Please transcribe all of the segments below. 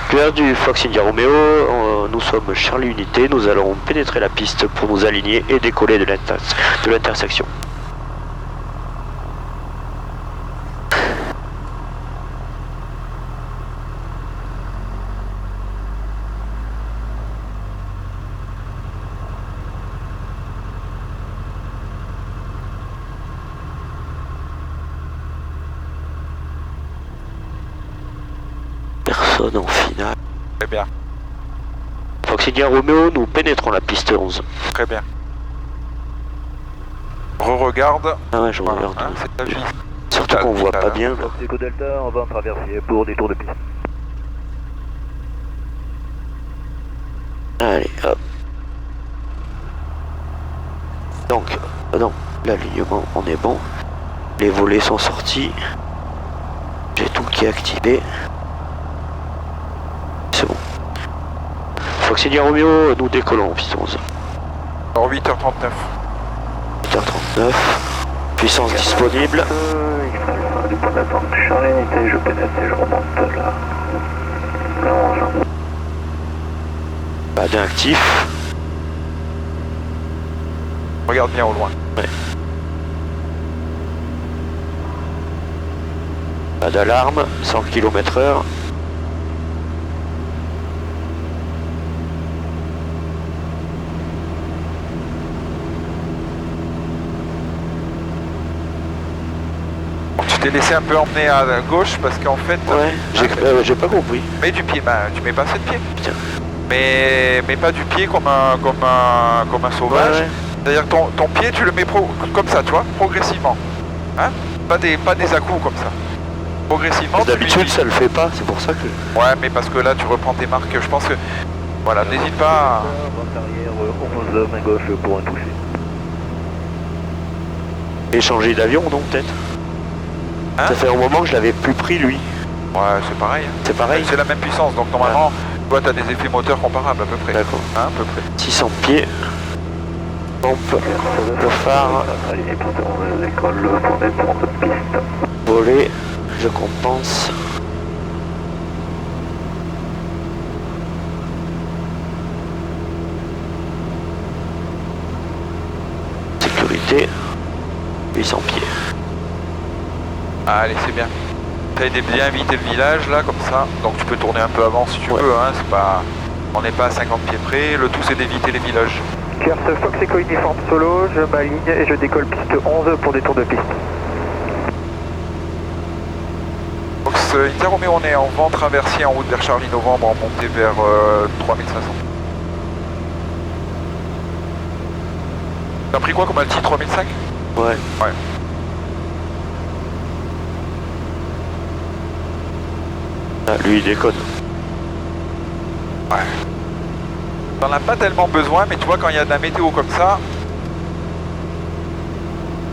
Claire du Fox India Romeo, nous sommes Charlie Unité, nous allons pénétrer la piste pour nous aligner et décoller de l'intersection. Personne en finale. Très bien. Fox India Romeo, nous pénétrons la piste 11. Très bien. Re-regarde. Ah ouais, je Voilà, regarde. hein, c'est ta vie. Surtout qu'on voit pas bien. Fox Echo Delta, on va en traverser pour des tours de piste. Allez, hop. Donc, non, l'alignement, on est bon. Les volets sont sortis. J'ai tout qui est activé. C'est bon. Fox India Romeo, nous décollons, piste 11. Alors 8h39. 8h39. Puissance disponible. Du point d'attente, Charlie Unité, je pénètre et je remonte là. Le 11. Pas d'inactif. Regarde bien au loin. Ouais. Pas d'alarme, 100 km/h. Tu t'es laissé un peu emmener à gauche parce qu'en fait... Ouais, j'ai pas compris. Mets du pied, bah, tu mets pas assez de pied. Putain. Mais pas du pied comme un sauvage. Ouais, ouais. C'est-à-dire que ton pied, tu le mets comme ça, tu vois, progressivement. Hein, pas des à-coups comme ça. Progressivement. D'habitude, ça le fait pas, c'est pour ça que... Ouais, mais parce que là, tu reprends tes marques. Je pense que... Voilà, n'hésite pas... Vente arrière, 11 main gauche pour un toucher. Échanger d'avion, non, peut-être Hein? Ça fait un moment que je l'avais plus pris, lui. Ouais, c'est pareil. Hein. C'est pareil. C'est la même puissance, donc normalement, toi, tu as des effets moteurs comparables à peu près. D'accord. Hein, à peu près. 600 pieds. Pompe. Le phare. Aligné piste 11, l'école pour des tours de piste. Volet. Je compense. Sécurité. 800 pieds. Allez, c'est bien. Tu as aidé bien éviter le village, là, comme ça. Donc tu peux tourner un peu avant si tu veux, hein. C'est pas... On n'est pas à 50 pieds près. Le tout, c'est d'éviter les villages. Kers Fox Echo uniforme solo, je m'aligne et je décolle piste 11 pour des tours de piste. Fox Inter Romeo, on est en vent traversier en route vers Charlie Novembre, en montée vers 3500. T'as pris quoi comme alti 3005? Ouais. Ouais. Ah, lui, il déconne. Ouais. T'en as pas tellement besoin, mais tu vois, quand il y a de la météo comme ça,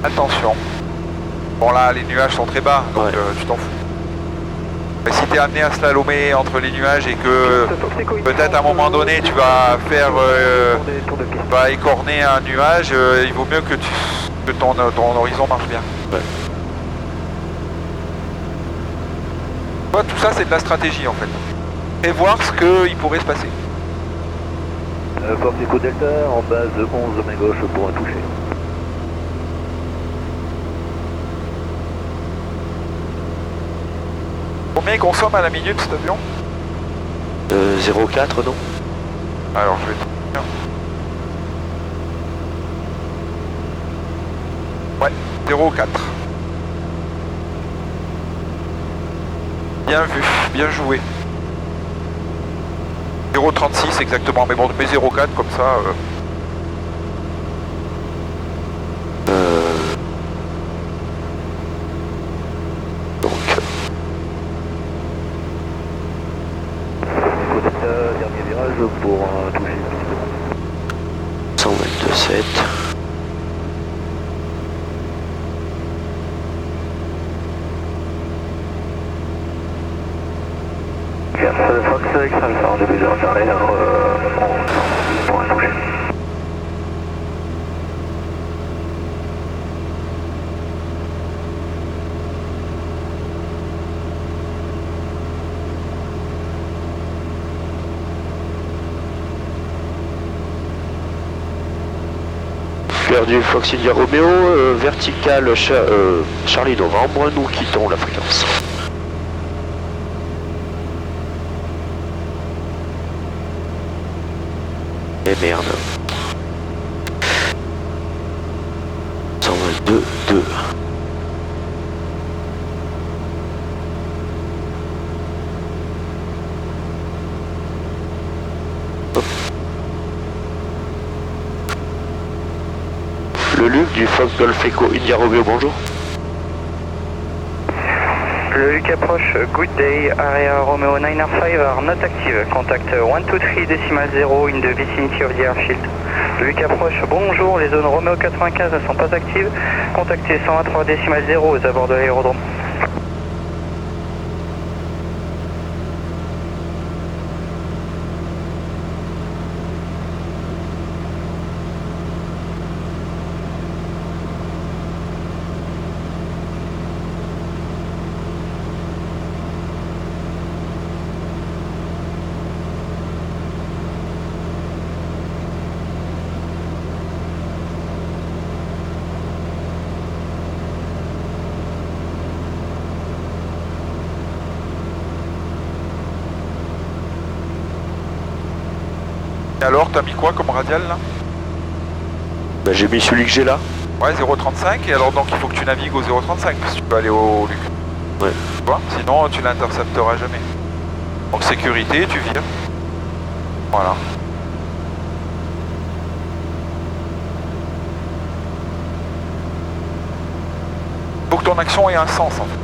attention. Bon là, les nuages sont très bas, donc tu t'en fous. Mais si t'es amené à slalomer entre les nuages et que peut-être à un moment donné tu vas faire, vas écorner un nuage, il vaut mieux que ton horizon marche bien. Ouais. Ouais, tout ça c'est de la stratégie en fait. Prévoir ce qu'il pourrait se passer. Fox Echo Delta en base 11 main gauche pour un toucher. Combien il consomme à la minute cet avion? 0,4 non? Alors je vais te dire. Ouais, 0,4. Bien vu, bien joué. 0,36 exactement, mais bon, mais 0,4 comme ça. Donc... Echo Delta, dernier virage pour un toucher piste 122,7. Fox X Alpha en début de vente arrière, pour un toucher. Cœur du Fox India Romeo, vertical Charlie Novembre, nous quittons la fréquence. Et merde. 122, 2. Le Luc du Fox Golf Echo India Romeo, bonjour. Le Luc approche, good day, area Romeo 9R5 are not active, contact 123.0 in the vicinity of the airfield. Le Luc approche, bonjour, les zones Romeo 95 ne sont pas actives, contactez 123.0 aux abords de l'aérodrome. Et alors, t'as mis quoi comme radial là? Bah, j'ai mis celui que j'ai là. Ouais, 0,35, et alors donc il faut que tu navigues au 0,35 si tu peux aller au Luc. Ouais. Tu vois? Sinon tu l'intercepteras jamais. Donc sécurité, tu vires. Voilà. Faut que ton action ait un sens en fait.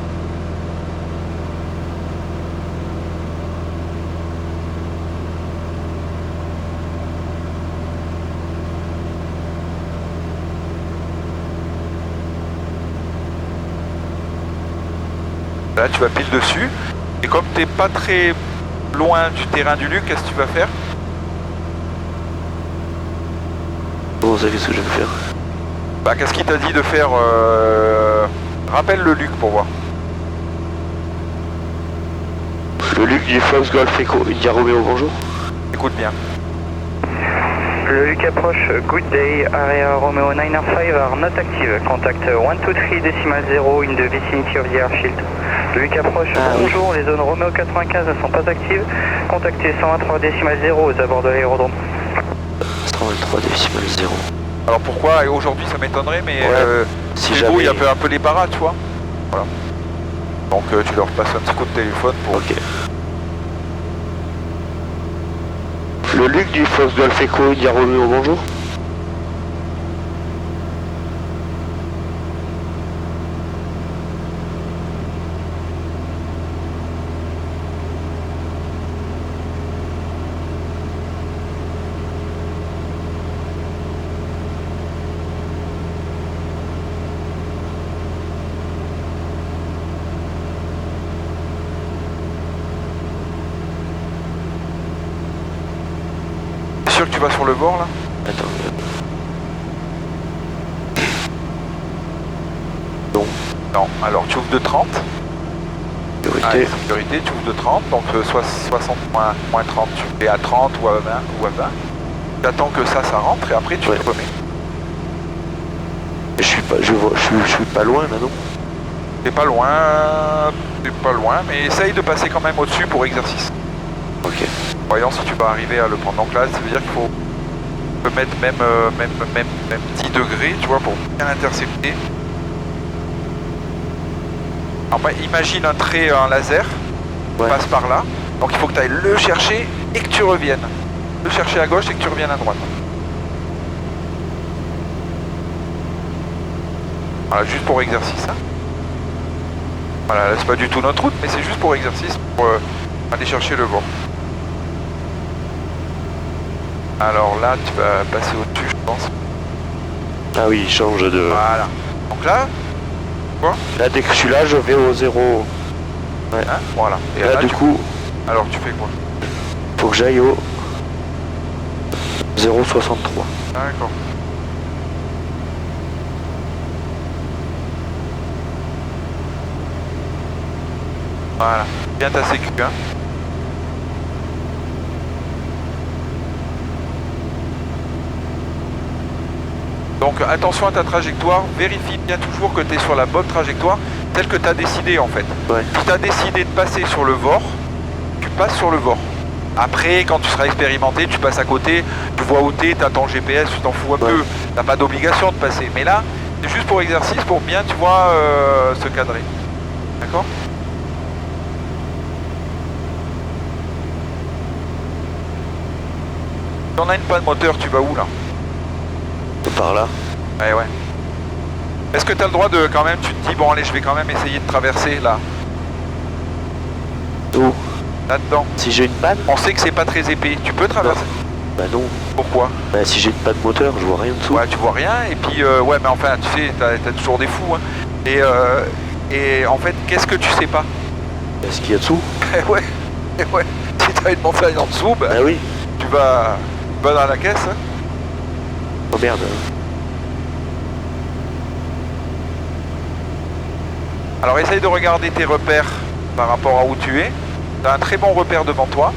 Là tu vas pile dessus, et comme t'es pas très loin du terrain du Luc, qu'est-ce que tu vas faire? Bon, vous savez ce que je vais faire. Bah qu'est-ce qu'il t'a dit de faire rappelle le Luc pour voir. Le Luc du Fox Golf Echo India Romeo, bonjour. Écoute bien. Le Luc approche, good day, area Romeo 9R5 are not active, contact 123.0 in the vicinity of the airfield. Le Luc approche, bonjour, les zones Romeo 95 ne sont pas actives, contactez 123.0 aux abords de l'aérodrome. 123.0. Alors pourquoi aujourd'hui ça m'étonnerait, mais ouais, si il y a un peu les paras, tu vois. Voilà. Donc tu leur passes un petit coup de téléphone pour... Ok. Le Luc du Fox Golf Echo India Romeo, bonjour. Que tu vas sur le bord là? Attends. Non. Non, alors tu ouvres de 30. Sécurité. Sécurité, tu ouvres de 30, donc soit 60 moins 30, tu fais à 30 ou à 20 ou à 20. Tu attends que ça rentre et après tu te remets. Je suis pas loin là, non? T'es pas loin, mais essaye de passer quand même au-dessus pour exercice. Ok. Voyons si tu vas arriver à le prendre. Donc là, ça veut dire qu'il faut mettre même 10 degrés, tu vois, pour bien intercepter. Alors, imagine un trait en laser, passe par là. Donc il faut que tu ailles le chercher et que tu reviennes. Le chercher à gauche et que tu reviennes à droite. Voilà, juste pour exercice. Hein. Voilà, là c'est pas du tout notre route, mais c'est juste pour exercice, pour aller chercher le vent. Alors là, tu vas passer au-dessus, je pense. Ah oui, il change de... Voilà. Donc là, quoi? Là, dès que je suis là, je vais au 0. Ouais. Hein, voilà. Et là, du coup... Alors, tu fais quoi? Faut que j'aille au 0,63. D'accord. Voilà. Bien ta sécu, hein. Donc attention à ta trajectoire, vérifie bien toujours que tu es sur la bonne trajectoire, telle que tu as décidé en fait. Ouais. Si tu as décidé de passer sur le VOR, tu passes sur le VOR. Après, quand tu seras expérimenté, tu passes à côté, tu vois où t'es, tu as ton GPS, tu t'en fous un peu. Tu n'as pas d'obligation de passer. Mais là, c'est juste pour exercice, pour bien, tu vois, se cadrer. D'accord ? Si on a une panne moteur, tu vas où là ? Par là. Ouais, ouais. Est-ce que tu as le droit de quand même, tu te dis, bon allez, je vais quand même essayer de traverser là, Où? là-dedans. Si j'ai une panne? On sait que c'est pas très épais, tu peux traverser? Bah non. Pourquoi? Bah si j'ai une panne moteur, je vois rien dessous. Ouais, tu vois rien, et puis, ouais, mais enfin, tu sais, t'as toujours des fous, hein. Et en fait, qu'est-ce que tu sais pas? Est-ce qu'il y a dessous? Ouais, ouais. Si t'as une montagne en dessous, bah, Ah oui. tu vas dans la caisse, hein. Oh merde. Alors essaye de regarder tes repères par rapport à où tu es. Tu as un très bon repère devant toi.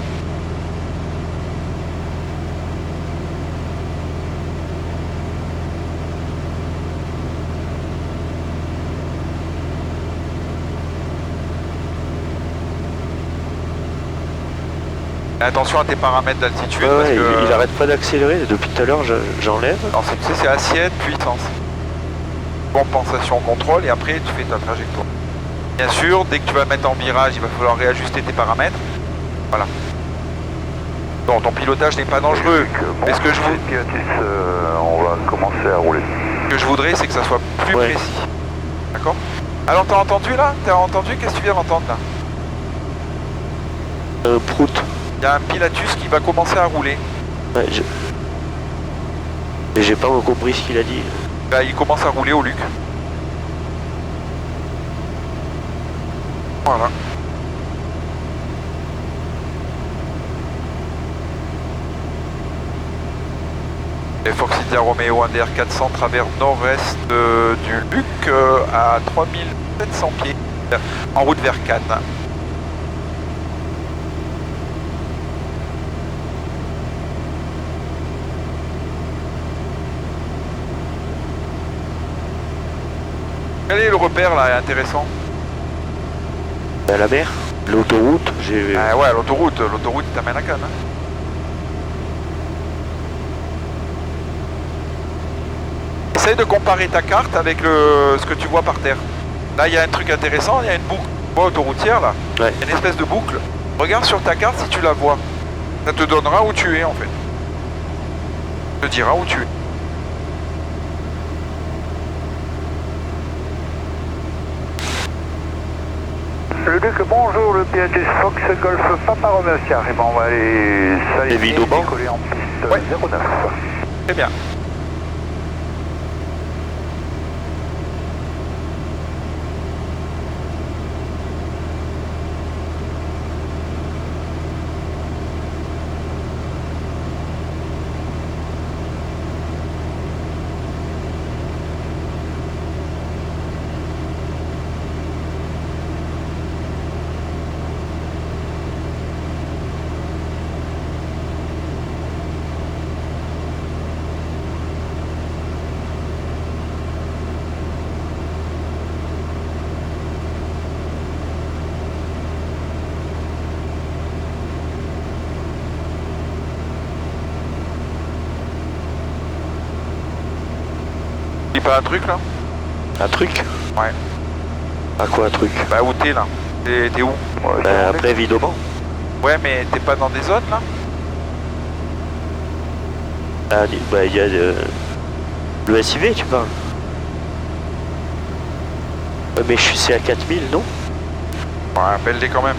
Et attention à tes paramètres d'altitude. Ouais, parce ouais, que... il arrête pas d'accélérer. Depuis tout à l'heure, j'enlève. Alors tu sais, c'est assiette, puissance. Compensation, contrôle, et après tu fais ta trajectoire. Bien sûr, dès que tu vas mettre en virage, il va falloir réajuster tes paramètres. Voilà. Bon, ton pilotage n'est pas dangereux. Mais ce que je veux... on va commencer à rouler. Ce que je voudrais, c'est que ça soit plus Ouais. précis. D'accord? Alors, t'as entendu là? T'as entendu? Qu'est-ce que tu viens d'entendre là? Prout. Il y a un Pilatus qui va commencer à rouler. Ouais, mais j'ai pas compris ce qu'il a dit. Bah, il commence à rouler au Luc. Voilà. Et Fox India Romeo India 400 travers nord-est du Luc à 3700 pieds en route vers Cannes. Quel est le repère là intéressant? Bah, la mer, l'autoroute, j'ai... Ah ouais, l'autoroute t'amène à Cannes. Hein. Essaye de comparer ta carte avec ce que tu vois par terre. Là, il y a un truc intéressant, il y a une boucle. Tu vois, autoroutière là. Ouais. Il y a une espèce de boucle. Regarde sur ta carte si tu la vois. Ça te donnera où tu es en fait. Ça te dira où tu es. Le Luc, bonjour, le Pilatus Fox Golf Papa Romeo Sierra. Et ben on va aller s'aligner, David Auban. décoller en piste Ouais. 09. Très bien. Il pas un truc là? Un truc? Ouais. À quoi un truc? Bah où t'es là? T'es où? Bah, après Vidoman. Ouais, mais t'es pas dans des zones là? Ah, bah il y a le SIV, tu parles? Ouais, mais c'est à 4000, non? Ouais, appelle-les quand même.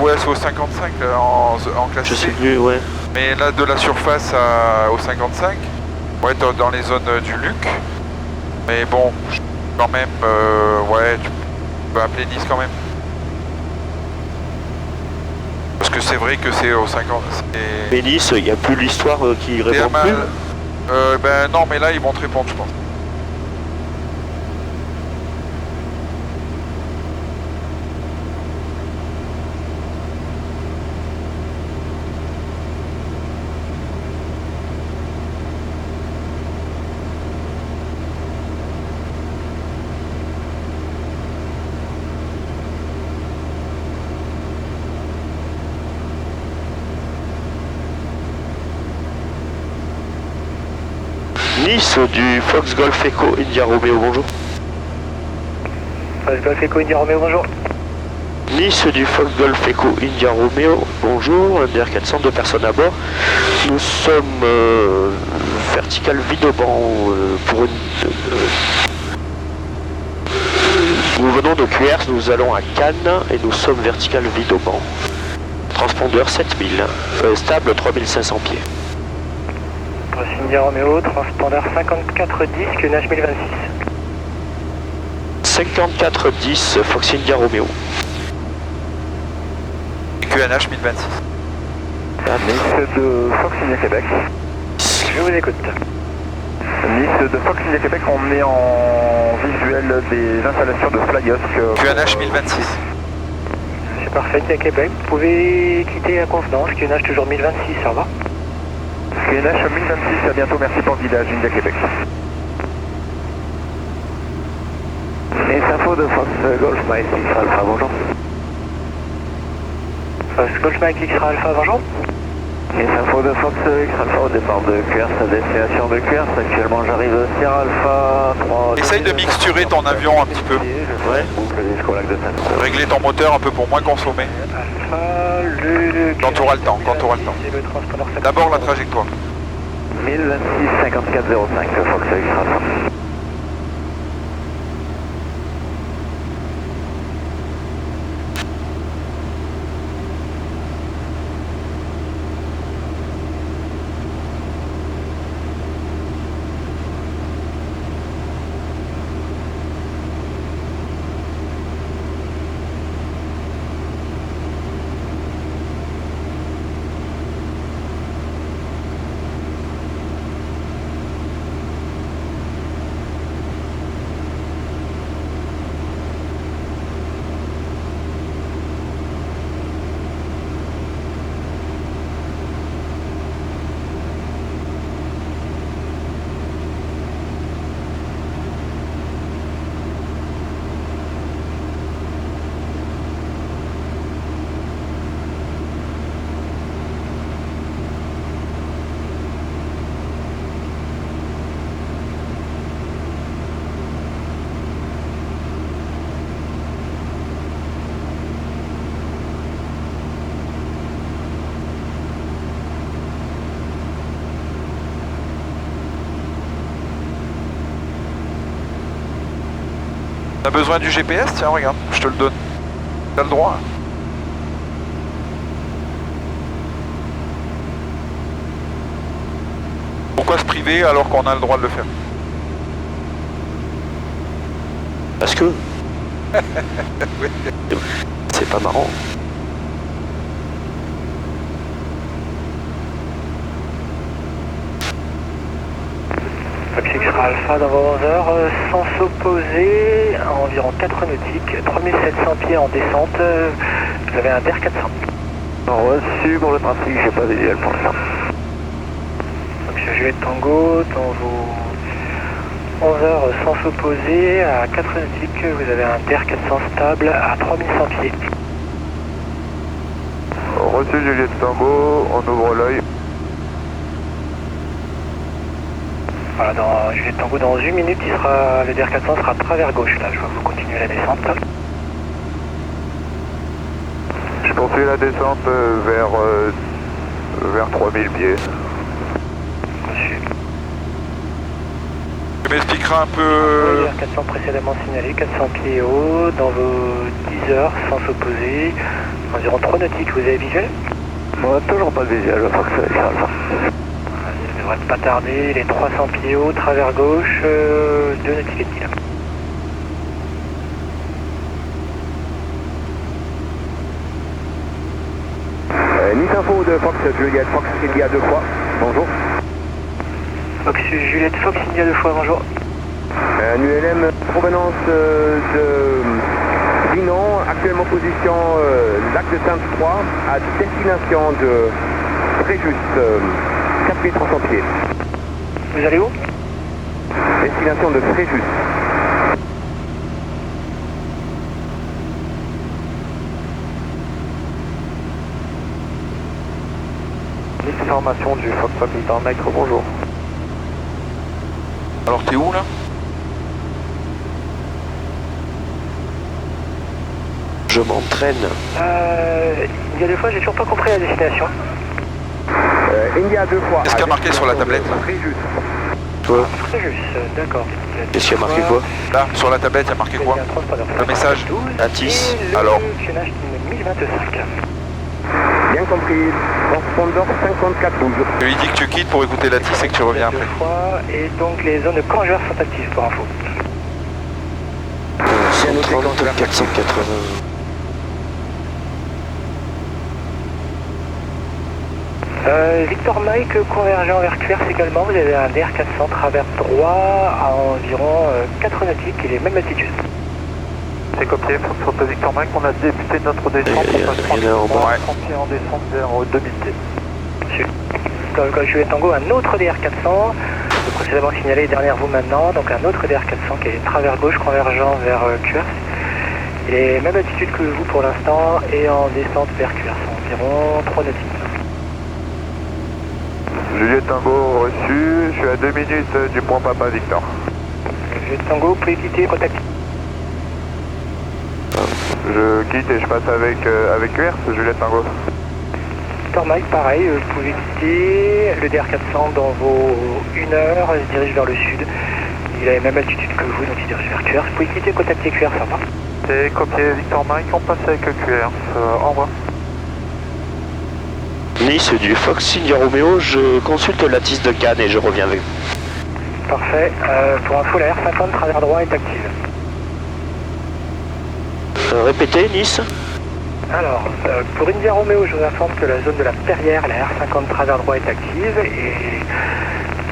Ouais, c'est au 55 en classe Je C. sais plus, ouais. Mais là, de la surface au 55, ouais, t'es dans les zones du Luc. Mais bon, quand même, ouais, tu peux appeler Nice quand même. Parce que c'est vrai que c'est au 50. Mais Nice, il n'y a plus l'histoire qui répond mal. plus. Ben non, mais là, ils vont te répondre, je pense. Nice du Fox Golf Echo India Romeo, bonjour. Fox Golf Echo India Romeo, bonjour. Nice du Fox Golf Echo India Romeo, bonjour. MDR 400, 2 personnes à bord. Nous sommes vertical vide au banc pour une... nous venons de QRS, nous allons à Cannes et nous sommes vertical vide au banc. Transpondeur 7000, stable 3500 pieds. Fox India Romeo, transpondeur 5410, QNH 1026. 5410, Fox India Romeo. QNH 1026. Nice de Fox India Québec. Je vous écoute. Nice de Fox India Québec, on est en visuel des installations de Flyos. QNH 1026. C'est parfait, India Québec. Vous pouvez quitter la convenance, QNH toujours 1026, au revoir. QNH 1026, à bientôt, merci pour le guidage, India Québec. Les infos de Fox Golf Mike X Alpha, bonjour. Fox Golf Mike X Alpha, bonjour. Les infos de Fox X Alpha au départ de QRS à destination de QRS. Actuellement, j'arrive Sierra Alpha 3. Essaye de mixturer ton avion un petit peu. Ouais, boucle jusqu'au lac de Sainte. Régler ton moteur un peu pour moins consommer. Alpha, le... Quand tu auras le temps, quand tu auras le temps. C'est le transpondeur 50. D'abord la trajectoire. 1026 5405 Fox X Alpha. T'as besoin du GPS? Tiens, regarde, je te le donne. T'as le droit. Pourquoi se priver alors qu'on a le droit de le faire? Parce que... Oui. c'est pas marrant. Fox X Alpha dans vos 11 heures, sans s'opposer, à environ 4 nautiques, 3700 pieds en descente, vous avez un DER 400. Reçu pour le trafic, j'ai pas d'idéal pour l'instant. Donc je vais Tango dans vos 11 heures sans s'opposer, à 4 nautiques, vous avez un DER 400 stable à 3100 pieds. Reçu Juliette Tango, on ouvre l'œil. Voilà, dans Juliette Tango, dans 1 minute, le DER 400 sera travers gauche, là, je vais vous continuer la descente. Je poursuis la descente vers 3000 pieds. Reçu. Tu m'expliqueras un peu... Le DER 400 précédemment signalé, 400 pieds haut, dans vos 10 heures, sans s'opposer, environ 3 nautiques, vous avez visuel? On n'a toujours pas de visuel, Fox X Alpha. Ça devrait pas tarder, les 300 pieds haut, travers gauche, 2 nautiques et demi là. Nice Info de Fox Juliette Fox India 2 fois, bonjour. Fox Juliette Fox India 2 fois, bonjour. Un ULM provenance de Dinan, actuellement position lac de Sainte 3, à destination de Fréjus, 4300 pieds. Vous allez où? Destination de Fréjus. Information du Fox Militaire Micro, bonjour. Alors t'es où là? Je m'entraîne. Il y a des fois, j'ai toujours pas compris la destination. India 2 fois. Qu'est-ce qu'il y a marqué sur la tablette là? Toi, Très juste, d'accord. qu'est-ce qu'il y a marqué quoi? Là, sur la tablette, il y a marqué quoi? Le message. Atis. Alors. Tunnage 1025. Bien compris. Correspondant 5412. Tu lui dis que tu quittes pour écouter la tisse et que tu reviens après. Deux fois, et donc les zones de conjure sont actives pour info. 130, 480. Victor Mike convergent vers Cuers également, vous avez un DR400 travers droit à environ 4 nautiques et les mêmes altitudes. C'est copié, sur le Victor Mike, on a débuté notre descente, Il y a rien en bas. en descente vers 2000 pieds. Donc Juliette Tango, un autre DR400, précédemment signalé, derrière vous maintenant, donc un autre DR400 qui est travers gauche convergent vers Cuers. Il est même altitude que vous pour l'instant et en descente vers Cuers, environ 3 nautiques. Juliette Tango reçu, je suis à 2 minutes du point Papa Victor. Juliette Tango, vous pouvez quitter, contacter. Je quitte et je passe avec QRS, Juliette Tango. Victor Mike, pareil, vous pouvez quitter le DR400 dans vos 1 heure, il se dirige vers le sud. Il a la même altitude que vous, donc il se dirige vers Cuers. Vous pouvez quitter, contacter Cuers, au revoir. C'est copié Victor Mike, on passe avec QRS, au revoir. Nice du Fox India Romeo, je consulte la tisse de Cannes et je reviens avec vous. Parfait. Pour info, la R50 travers droit est active. Répétez, Nice. Alors, pour India Romeo, je vous informe que la zone de la Perrière, la R50 travers droit est active et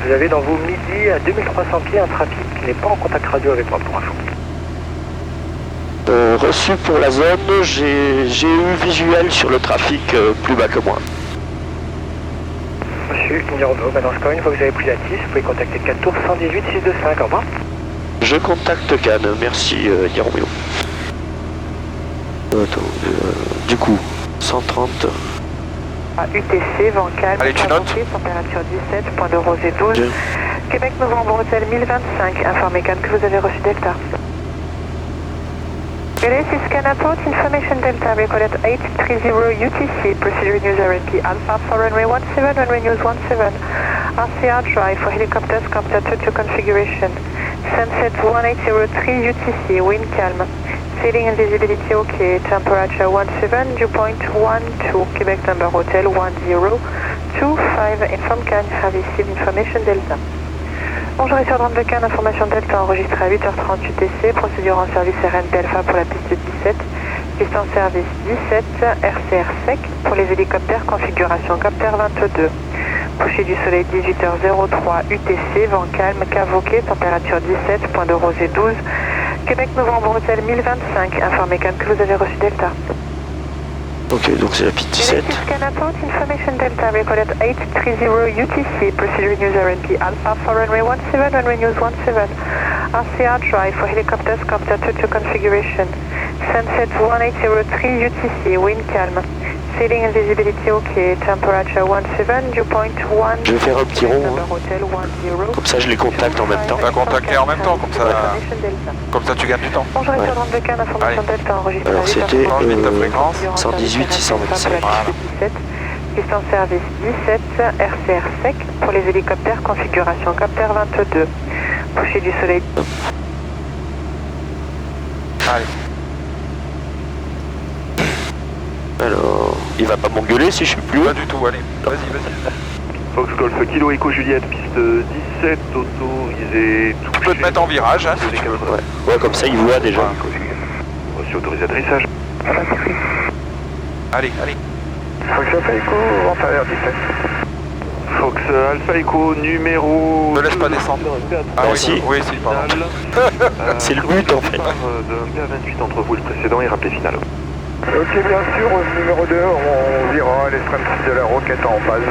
vous avez dans vos midi à 2300 pieds un trafic qui n'est pas en contact radio avec moi pour info. Reçu pour la zone, j'ai eu visuel sur le trafic plus bas que moi. Monsieur India Romeo, maintenant une fois que vous avez pris la tisse, vous pouvez contacter 4 tours 118 625, au revoir. Je contacte Cannes, merci India Romeo. Attends, du coup, 130. À UTC, vent calme, Allez, tu notes. température 17, point de rosée 12. Bien. Québec, Novembre, hôtel 1025, informez Cannes que vous avez reçu Delta. This is Canaport, information Delta, recorded 830 UTC, procedure news RNP Alpha for runway 17, runway news 17, RCR drive for helicopters, copter 22 configuration, sunset 1803 UTC, wind calm, sailing and visibility OK, temperature 17, dew point 12, Quebec number hotel 1025, inform Cannes, have received information Delta. Bonjour, ici Ordre de Cannes, information Delta enregistrée à 8h30 UTC, procédure en service RN Delta pour la piste 17, piste en service 17, RCR sec pour les hélicoptères, configuration Copter 22. Coucher du soleil 18h03 UTC, vent calme, cavoqué, température 17, point de rosée 12, Québec Novembre Hôtel 1025, informez Cannes que vous avez reçu Delta. Ok, donc c'est la piste 17. Canaport, information Delta, recorded 830 UTC, procedure news RNP Alpha for runway 17, runway news 17, RCR drive for helicopters, copter 22 configuration, sunset 1803 UTC, wind calm, sailing and visibility OK, temperature 17, dew point 1. Je vais faire un petit rond, comme ça je les contacte en même temps. On va contacter en même temps, comme ça tu gagnes du temps. Bonjour, Ouais. Ordre de Cannes, information Delta enregistrée Alors à c'était 8h30 ta fréquence. 118 625. Voilà. 17, piste en service 17, RCR sec pour les hélicoptères, configuration Copter 22. Coucher du soleil. Allez. Alors, il va pas m'engueuler si je suis plus haut. Pas du tout, allez. Vas-y. Fox Golf Kilo Echo Juliette, piste 17, autorisé. Tu peux te mettre en virage, hein, si tu veux. Ouais, comme ça il voit déjà. Reçu autorisé atterrissage. Allez. Fox Alpha Echo, inférieur 17. Fox Alpha Echo numéro. Ne laisse pas descendre. Ah Merci. oui, pardon. C'est le but en fait. De PA28 entre vous et le précédent et rappelé final. Ok, bien sûr, numéro 2, on virera l'extrême sud de la roquette en phase.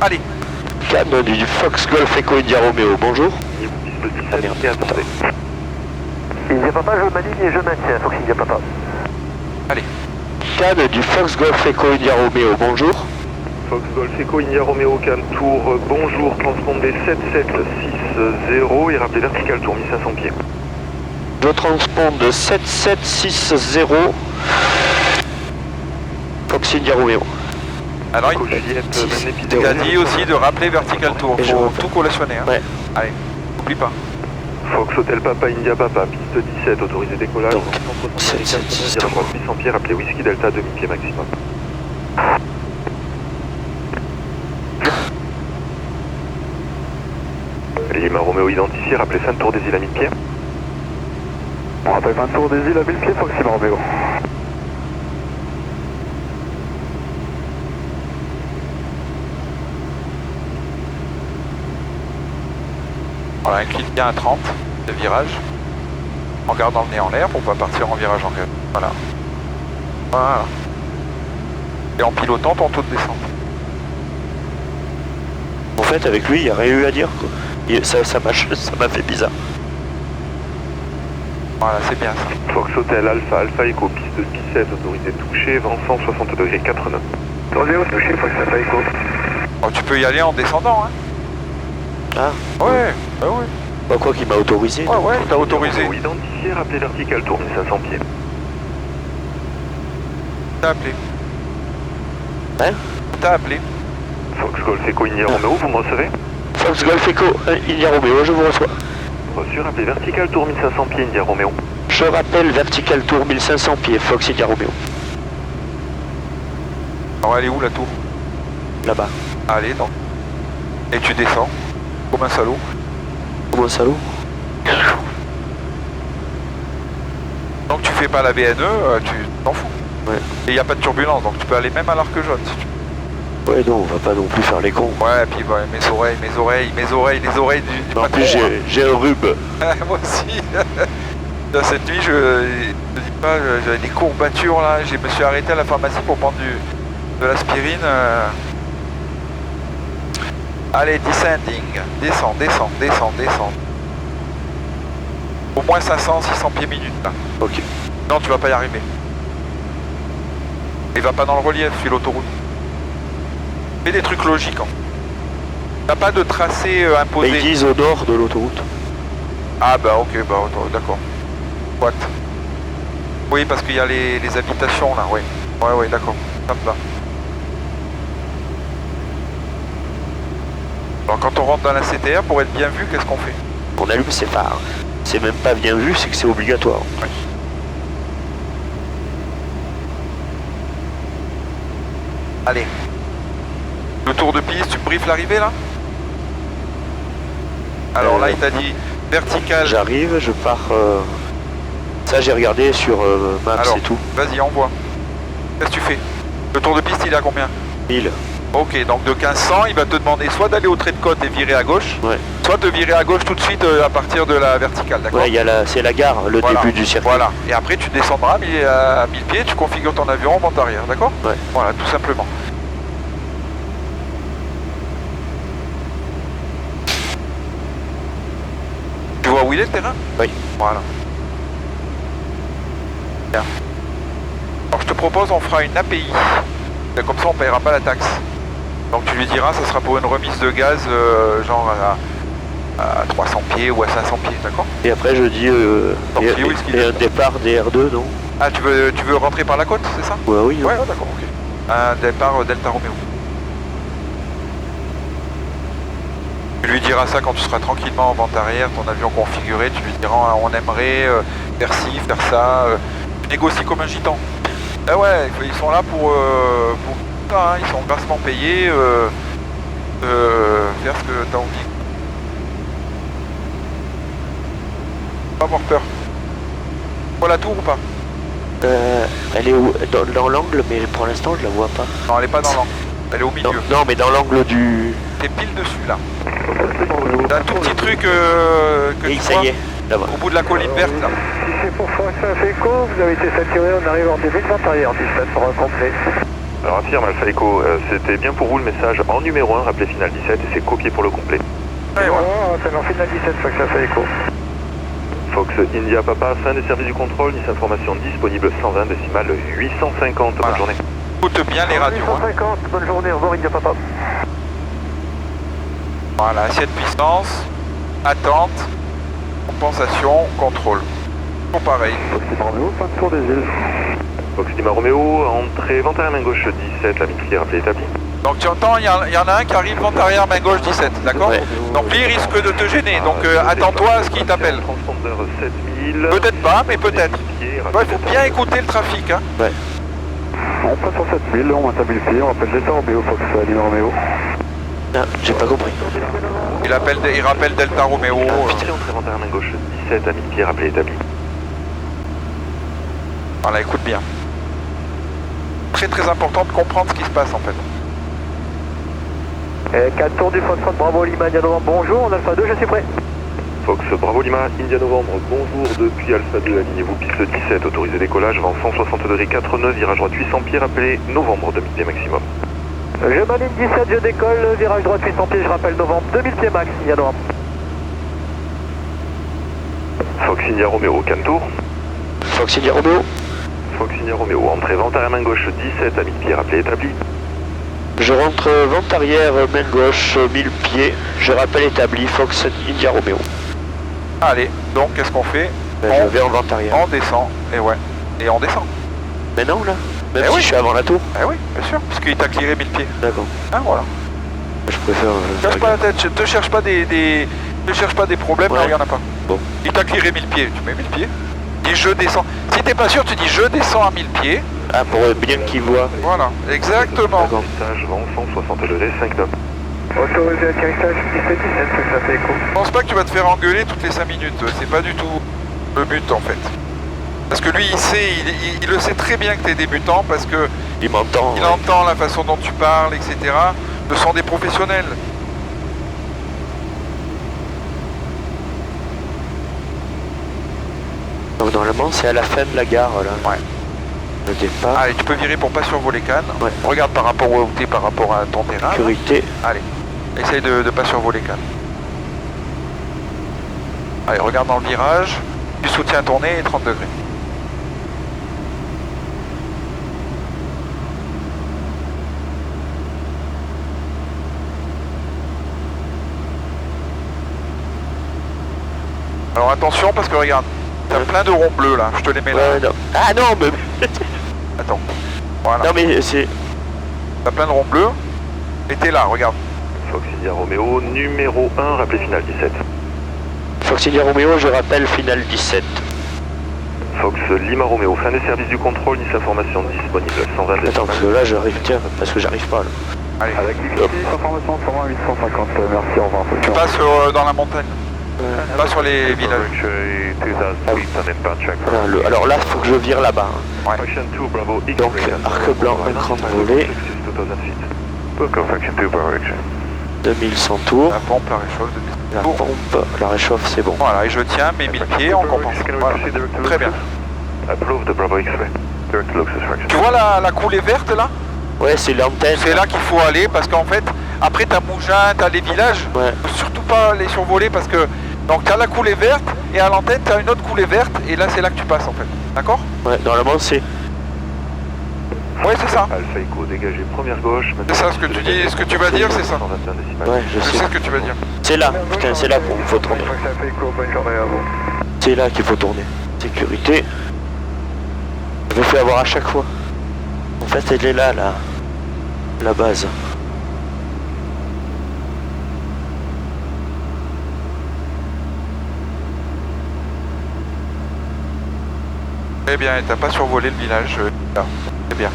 Allez. Cannes du Fox Golf Echo India Romeo, bonjour. Piste 17 et attendez. India Papa, je m'aligne et je maintiens, Fox India Papa. Allez. Cannes du Fox Golf Echo India Romeo, bonjour. Fox Golf Echo India Romeo Cannes Tour, bonjour, transpondé 776 0 et rappelez vertical tour 1500 pieds. Je transponde 7760 Fox India Romeo. Alors, Echo Juliette, même il a dit aussi de rappeler vertical tour. Et je Faut refais. tout collationner. Hein. Ouais. Allez, n'oublie pas. Fox Hotel Papa India Papa, piste 17, autorisé décollage. Donc, 800 pieds, rappelez Whisky Delta, demi-pied maximum. Lima Romeo identifié, rappelez fin de tour des îles à 1000 pieds. On rappelle fin de tour des îles à 1000 pieds, Fox Lima Romeo. Voilà, incline bien à 30 de virage. En gardant le nez en l'air pour pas partir en virage en virage. Voilà. Voilà. Et en pilotant ton taux de descente. En fait, avec lui, il n'y a rien eu à dire. Quoi. Ça m'a fait bizarre. Voilà, c'est bien ça. Fox Hotel Alpha, Alpha Echo, piste 17, autorisé touché, vent 160 degrés 4 nœuds. Rodeo touché, Fox Alpha Echo. Oh, tu peux y aller en descendant, hein. Ah, Ouais, bah ouais. bah, quoi qu'il m'a autorisé. Ouais, ouais, t'as autorisé. Romeo identifié, rappelez vertical tour 1500 pieds. T'as appelé. Hein? T'as appelé. Fox Golf Echo India Romeo, vous me recevez? Fox Golf Echo India Romeo, je vous reçois. Reçu, rappelez vertical tour 1500 pieds India Romeo. Je rappelle vertical tour 1500 pieds, Fox India Romeo. Alors, elle est où la tour? Là-bas. Allez, donc. Et tu descends. Comme un salaud. Comme un salaud. Donc tu fais pas la BNE, tu t'en fous. Ouais. Et il n'y a pas de turbulence, donc tu peux aller même à l'arc jaune si tu veux. Ouais, non, on va pas non plus faire les cons. Ouais, et puis ouais, mes oreilles, les oreilles du En patron, plus, hein. j'ai un rhume. Moi aussi. Cette nuit, je te dis pas, j'avais des courbatures là. Je me suis arrêté à la pharmacie pour prendre de l'aspirine. Allez, descending. Descends. Au moins 500, 600 pieds minutes là. Ok. Non, tu vas pas y arriver. Il va pas dans le relief, suis l'autoroute. Fais des trucs logiques. Hein. T'as pas de tracé Bah, imposé. ils disent au nord de l'autoroute. Ah bah ok, bah d'accord. What? Oui, parce qu'il y a les habitations là, oui. Ouais, d'accord. Ça me va. Alors quand on rentre dans la CTR, pour être bien vu, qu'est-ce qu'on fait? On allume ses phares. C'est même pas bien vu, c'est que c'est obligatoire. Oui. Allez. Le tour de piste, tu briefes l'arrivée là? Alors là, il t'a dit vertical. J'arrive, je pars... Ça, j'ai regardé sur Maps Alors, et tout. Vas-y, envoie. Qu'est-ce que tu fais? Le tour de piste, il est à combien? 1000. Ok, donc de 1500, il va te demander soit d'aller au trait de côte et virer à gauche, Ouais. soit de virer à gauche tout de suite à partir de la verticale, d'accord? Ouais, c'est la gare, le Voilà. début du circuit. Voilà, et après tu descendras à 1000 pieds, tu configures ton avion en vente arrière, d'accord? Ouais. Voilà, tout simplement. Tu vois où il est le terrain? Oui. Voilà. Bien. Alors je te propose, on fera une API. Comme ça on ne paiera pas la taxe. Donc tu lui diras, ça sera pour une remise de gaz genre à 300 pieds ou à 500 pieds, d'accord? Et après, je dis... Tant pis, oui, ce qu'il et un dit. départ des R2, non? Ah, tu veux rentrer par la côte, c'est ça? Ouais, oui. Ouais, d'accord, ok. Un départ Delta Romeo. Tu lui diras ça quand tu seras tranquillement en vente arrière, ton avion configuré, tu lui diras on aimerait faire ci, faire ça. Tu négocies comme un gitan. Ah ouais, ils sont là pour ça, hein, ils sont grassement payés faire ce que tu as envie. Pas avoir peur. Tu vois la tour ou pas? Elle est dans l'angle, mais pour l'instant, je la vois pas. Non, elle est pas dans l'angle. Elle est au milieu. Non, mais dans l'angle du... T'es pile dessus là. T'as un tout petit truc que Et tu ça vois y est, là-bas. au bout de la colline verte là. Si c'est pour Fox Alpha Echo, vous avez été saturé, on arrive en début de vente arrière, dispatch pour un complet. Alors affirme Alpha Echo, c'était bien pour vous le message en numéro 1, rappelez final 17 et c'est copié pour le complet. Ouais, voilà. C'est en final 17, Fox Alpha Echo. Fox India Papa, fin des services du contrôle, Nice Information disponible 120 décimales 850, Voilà. bonne journée. Écoute bien les radios. Hein. 850, bonne journée, au revoir India Papa. Voilà, assiette puissance. attente, compensation, contrôle. Tout pareil. Fox Lima Romeo, fin de tour des îles. Fox Lima Romeo, entrée vent arrière main gauche 17, la mi-pied rappelé établi. Donc tu entends, il y en a un qui arrive vent arrière main gauche 17, d'accord? Ouais. Donc lui il risque de te gêner, donc attends-toi à ce qu'il t'appelle. Transpondeur 7000. Peut-être pas, mais peut-être. Il faut bien écouter le trafic. Hein. Ouais. On passe sur 7000, on monte à 1000 pieds, on rappelle Delta Romeo, Fox Lima Romeo. Ah, j'ai pas compris. Il rappelle Delta Romeo. Entrée vent arrière main gauche 17, à mi-pied rappelé établi. Voilà, écoute bien. Très très important de comprendre ce qui se passe en fait. 4 tours du Foxtrot Bravo Lima India Novembre, bonjour, en Alpha 2, je suis prêt. Fox Bravo Lima, India Novembre, bonjour, depuis Alpha 2, alignez-vous piste 17, autorisé décollage, vent 160 degrés 49, virage droite 800 pieds, rappelez novembre 2000 pieds maximum. Je m'aligne 17, je décolle, virage droite 800 pieds, je rappelle novembre, 2000 pieds max, India Novembre. Fox India Romeo, Cantour. Fox India Romeo. Fox India Romeo, entrée vent arrière main gauche 17, à 1000 pieds, rappelez établi. Je rentre vente arrière, main gauche, 1000 pieds. Je rappelle établi, Fox India Romeo. Allez, donc qu'est-ce qu'on fait? Ben, je vais en vente arrière. On descend, et ouais. Et on descend. Mais non, là. Même Eh si oui. je suis avant la tour. Eh oui, bien sûr, parce qu'il t'a clearé 1000 pieds. D'accord. Hein, voilà. Je préfère... Cherche pas la tête, te cherche pas te cherche pas des problèmes, Ouais. là il y en a pas. Bon. Il t'a clearé 1000 pieds, tu mets 1000 pieds. Dis je descends. Si t'es pas sûr, tu dis je descends à 1000 pieds. Ah, pour bien qu'il voit. Voilà, exactement. D'accord. Atterrissage, vent 160 degrés 5 nœuds. Autorisé atterrissage 17-17, ça fait écho. Je pense pas que tu vas te faire engueuler toutes les 5 minutes, c'est pas du tout le but en fait. Parce que lui il sait, il le sait très bien que t'es débutant parce que Il m'entend. il ouais. entend la façon dont tu parles, etc. Ce sont des professionnels. Donc normalement, c'est à la fin de la gare, là. Ouais. Le départ. Allez, tu peux virer pour pas survoler Cannes. Ouais. Regarde par rapport où t'es, par rapport à ton terrain. Sécurité. Allez, essaye de pas survoler Cannes. Allez, regarde dans le virage. Tu soutiens ton nez et 30 degrés. Alors attention parce que regarde, t'as plein de ronds bleus là, je te les mets là. Ouais, non. Ah non, mais... Attends, voilà, Non, mais c'est... t'as plein de ronds bleus. Et t'es là, regarde. Fox India Romeo, numéro 1, rappelé final 17. Fox India Romeo, je rappelle, finale 17. Fox Lima Romeo, fin des services du contrôle, Nice Information disponible, 120 Attends, parce que là, j'arrive, tiens, parce que j'arrive pas, là. Allez, Avec information 120 850, merci, au revoir. tu passes dans la montagne, pas sur les villages. Voilà, alors là, il faut que je vire là-bas. Hein. Faction 2, Bravo X. Donc, arc blanc, écran de volée, 2100 tours. La pompe, la réchauffe de La Bon. pompe, la réchauffe, c'est bon. Voilà, et je tiens mes 1000 pieds en compense. Voilà. Très bien. Approve the Bravo X-ray. Direct to Luxus Fraction. Tu vois la coulée verte là? Ouais, c'est l'antenne. C'est là qu'il faut aller parce qu'en fait, après t'as Mougins, t'as les villages, Ouais. faut surtout pas les survoler parce que donc t'as la coulée verte et à l'antenne t'as une autre coulée verte et là c'est là que tu passes en fait. D'accord? Ouais, normalement, c'est... Ouais, c'est ça. Alpha Echo, dégagé première gauche. C'est ça ce que tu dis, ce que tu vas dire, c'est ça. 121 décimales. Ouais, je Je sais. sais ce que tu vas dire. C'est là, putain, c'est là qu'il faut tourner. Alpha Echo, bonne journée à vous. C'est là qu'il faut tourner. Sécurité. Je me fais avoir à chaque fois. En fait, elle est là, la base. Eh bien, t'as pas survolé le village. Là. C'est bien.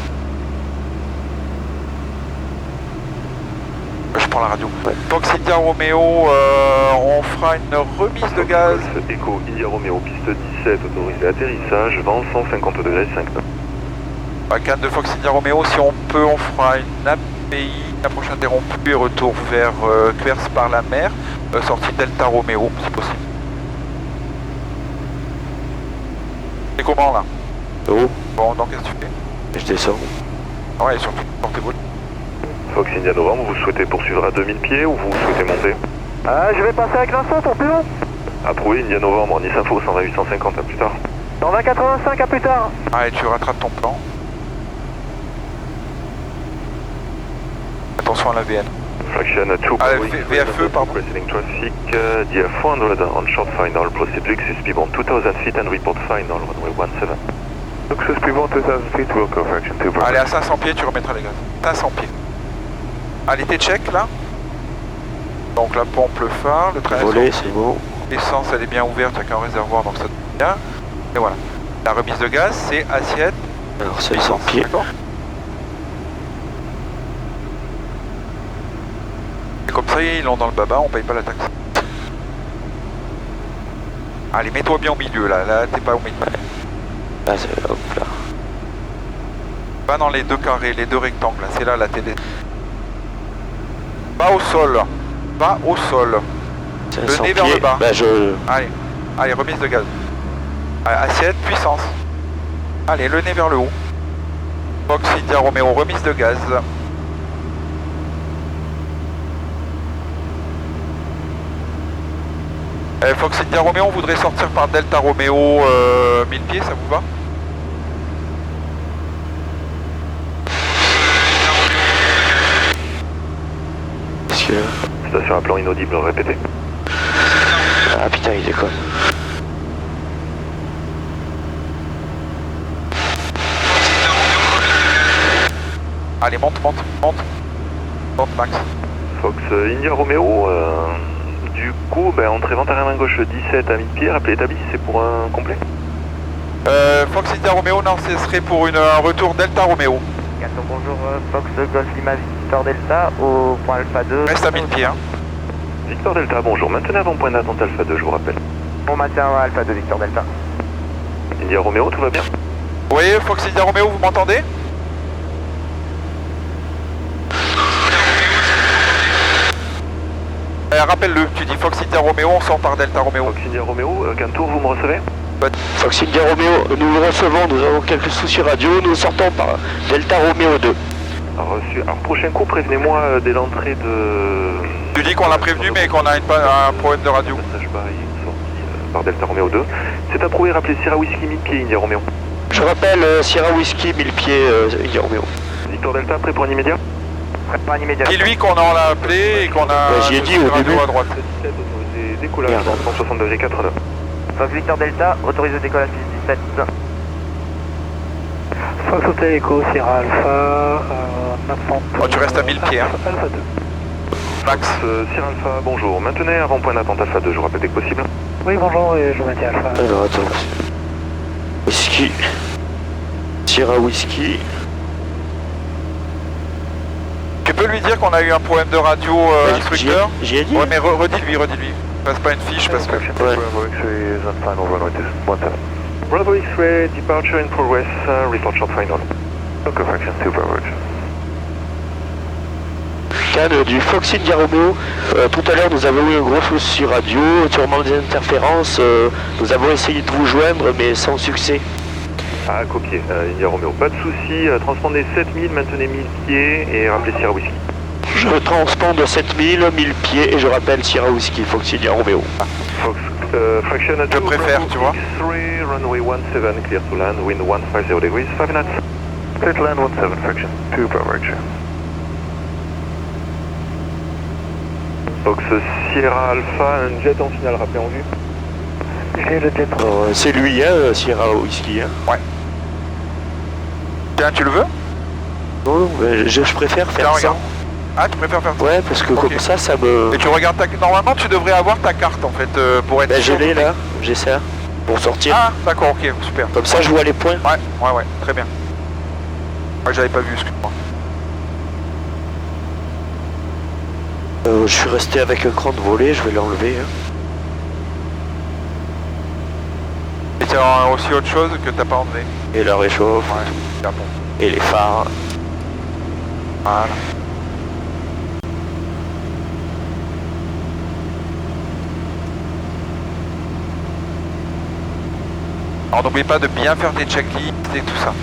Je prends la radio. Ouais. Fox India Romeo, on fera une remise de gaz. Golf Echo, India Romeo, piste 17, autorisé atterrissage, vent 150 degrés 5 nœuds. À Cannes de Fox India Romeo, si on peut, on fera une API, approche interrompue et retour vers Quers par la mer, sortie Delta Romeo, si possible. C'est comment là? Oh, Bon, donc qu'est-ce que tu fais? je descends. Ouais, et surtout, portez-vous. Fox India Novembre, vous souhaitez poursuivre à 2000 pieds ou vous souhaitez monter? Je vais passer avec Vincent pour plus long. Approuvé India Novembre, Nice Info 120 850, à plus tard. Dans 2085, à plus tard. Allez, tu rattrapes ton plan. Attention à la VN. Fraction 2 Bravo X-ray, VFE, pardon. proceeding traffic, dear 400 on short final, proceed to XS Speedbond 2000 feet and report final, runway 17. XS Speedbond 2000 feet, Wilco, Fraction 2 Bravo. Allez, à 500 pieds, tu remettras les gaz. 500 pieds. Allez, t'es check là. Donc la pompe, le phare, le train. Voler, c'est bon. L'essence, elle est bien ouverte, il n'y a qu'un réservoir, donc ça te bien. Et voilà. La remise de gaz, c'est assiette. Alors 500 pieds. D'accord. Et comme ça, ils l'ont dans le baba, on paye pas la taxe. Allez, mets-toi bien au milieu là, là t'es pas au milieu. Là, hop là. Pas dans les deux carrés, les deux rectangles, là, c'est là la télé. Pas au sol. Va au sol. 500 nez vers pieds. le bas. Bah, Allez, allez, remise de gaz. Allez, assiette, puissance. Allez, le nez vers le haut. Fox India Romeo, remise de gaz. Fox India Romeo, on voudrait sortir par Delta Romeo 1000 pieds, ça vous va? Parce que... Station à plan inaudible, répétez. Ah putain, il déconne. Allez, monte, monte, monte. Monte, Max. Fox India Romeo, du coup, entrée vent arrière main gauche 17 à 1000 pieds, rappelez établi, c'est pour un complet. Fox India Romeo, non, ce serait pour un retour Delta Romeo. Bonjour, Fox Golf Lima Victor Delta au point Alpha 2. Reste à 1000 pieds, hein. Victor Delta, bonjour, maintenez avant point d'attente Alpha 2, je vous rappelle. On maintient Alpha 2 Victor Delta. India Romeo, tout va bien? Oui, Fox India Romeo, vous m'entendez? Rappelle-le, tu dis Fox India Romeo, on sort par Delta Romeo. Fox India Romeo, Cantour, vous me recevez? Fox India Romeo, nous vous recevons, nous avons quelques soucis radio, nous sortons par Delta Romeo 2. Reçu. Alors prochain coup, prévenez-moi dès l'entrée de... Tu dis qu'on l'a prévenu mais qu'on a un problème de radio. Message par sortie par Delta Romeo 2. C'est approuvé, rappelez Sierra Whisky 1000 pieds, India Romeo. Je rappelle Sierra Whisky 1000 pieds India Romeo. Victor Delta, prêt pour un immédiat? Prêt pour un immédiat. Dis-lui qu'on en a appelé et qu'on a j'y ai dit au radio début. à droite. 17, autorisé décollage dans 160 degrés 89. Fox Victor Delta, autorisé décollage 17. Fox Hotel Echo, Sierra Alpha, 900. Oh, tu restes à 1000 pieds, hein. Alpha 2. Max. Sierra Alpha, bonjour. Maintenez avant point d'attente Alpha 2, je vous rappelle dès que possible. Oui, bonjour, et je maintiens Alpha. Alors attends. Whisky. Sierra Whisky. Tu peux lui dire qu'on a eu un problème de radio instructeur? J'y ai dit. Ouais, mais redis-lui, redis-lui. Passe pas une fiche parce que... Ouais. Bravo X-ray is on final runway 17. Bravo X-ray, departure in progress, report short final. Ok, Fraction 2, Bravo X. Cannes du Fox India Romeo. Tout à l'heure, nous avons eu un gros souci radio, sûrement des interférences. Nous avons essayé de vous joindre, mais sans succès. Ah, copié, India Romeo, pas de soucis, transpondez 7000, maintenez 1000 pieds et rappelez Sierra Whisky. Je transponde 7000, 1000 pieds et je rappelle Sierra Whisky, Fox India Romeo. Fox, Fraction 2, Je préfère, tu vois. X-ray, runway 17, clear to land, wind 150 degrees, 5 knots. Clear to land 17, Fraction 2, Bravo X-ray. Fox Sierra Alpha, un jet en finale, rappelez en vue. J'ai le jet. C'est lui, hein, Sierra Whisky. Hein. Ouais. Tiens, tu le veux? Non, non, mais je préfère faire Tiens, ça. regarde. Ah, tu préfères faire ça? Ouais, parce que Ok. comme ça me... Et tu regardes ta... Normalement, tu devrais avoir ta carte en fait pour être... Ben, je sûr. l'ai là, j'ai ça, pour sortir. Ah, d'accord, ok, super. Comme ça, je vois les points. Ouais, très bien. Ouais, j'avais pas vu, excuse-moi. Je suis resté avec un cran de volée, je vais l'enlever. Hein. Et t'as aussi autre chose que t'as pas emmené. Et la réchauffe, Ouais, c'est bon. et les phares. Voilà. Alors n'oublie pas de bien faire tes checklists et tout ça.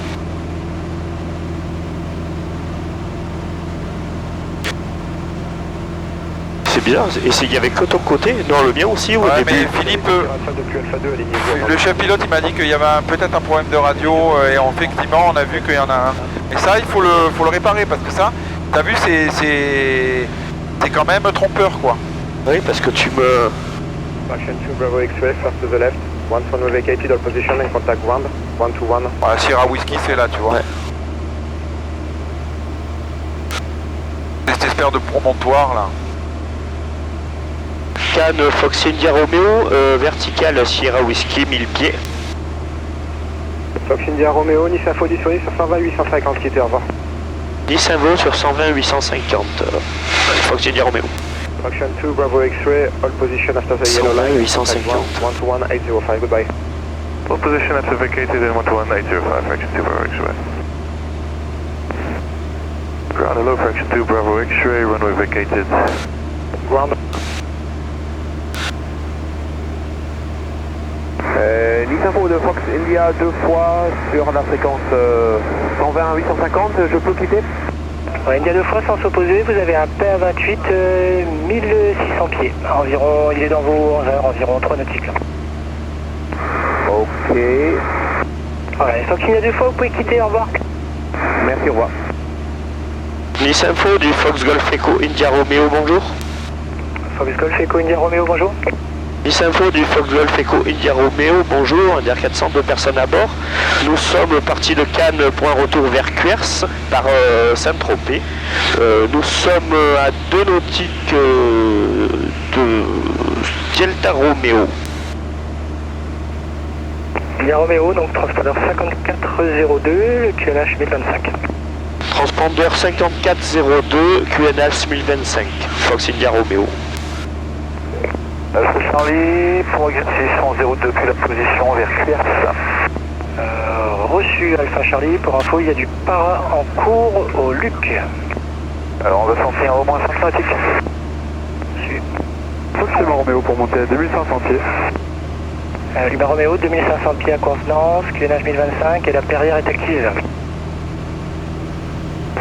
C'est bizarre, et il n'y avait que ton côté, non le mien aussi au Ouais, début. mais Philippe, Alpha depuis Alpha 2, alignez le chef pilote il m'a dit qu'il y avait peut-être un problème de radio et effectivement on a vu qu'il y en a un. Mais ça il faut le réparer parce que ça, t'as vu c'est t'es quand même trompeur quoi. Oui, parce que tu me... Action 2 Bravo X-ray, first to the left. One phone vacated, all position and contact ground. 121. Voilà, Sierra Whisky c'est là tu vois. Ouais. C'est cette espèce de promontoire là. Cannes Fox India Romeo, vertical Sierra Whisky, 1000 pieds. Fox India Romeo, Nice Info disponible sur 120 850, quittez, au revoir. 10 Invo sur 120 850. Fox India Romeo. Action 2 Bravo X-ray, all position after the yellow 120 line. 850. 121 805, goodbye. All position after vacated and 121 805, Fraction 2 Bravo X-ray. Ground hello, Fraction 2 Bravo X-ray, runway vacated. Ground. Nice Info de Fox India deux fois sur la fréquence 120 850, je peux quitter? Ouais, India deux fois sans s'opposer, vous avez un PA28 1600 pieds. Environ, il est dans vos 11 heures, environ 3 nautiques. Ok. Ouais, Fox India deux fois, vous pouvez quitter, au revoir. Merci, au revoir. Nice Info du Fox Golf Echo India Romeo, bonjour. Fox Golf Echo India Romeo, bonjour. Nice Info du Fox Golf Echo India Romeo, bonjour, India 400, 2 personnes à bord. Nous sommes partis de Cannes pour un retour vers Cuers par Saint-Tropez. Nous sommes à 2 nautiques de Delta Romeo. India Romeo, donc transpondeur 5402, le QNH 1025. Transpondeur 5402, QNH 1025, Fox India Romeo. Alpha Charlie, pour exercice 102 depuis la position vers Cuers. Reçu Alpha Charlie, pour info, il y a du para en cours au Luc. Alors on va s'en faire au moins 5 nautiques. Reçu. Fox Romeo pour monter à 2500 pieds. Lima Romeo, 2500 pieds à contenance, QNH 1025 et la perrière est active.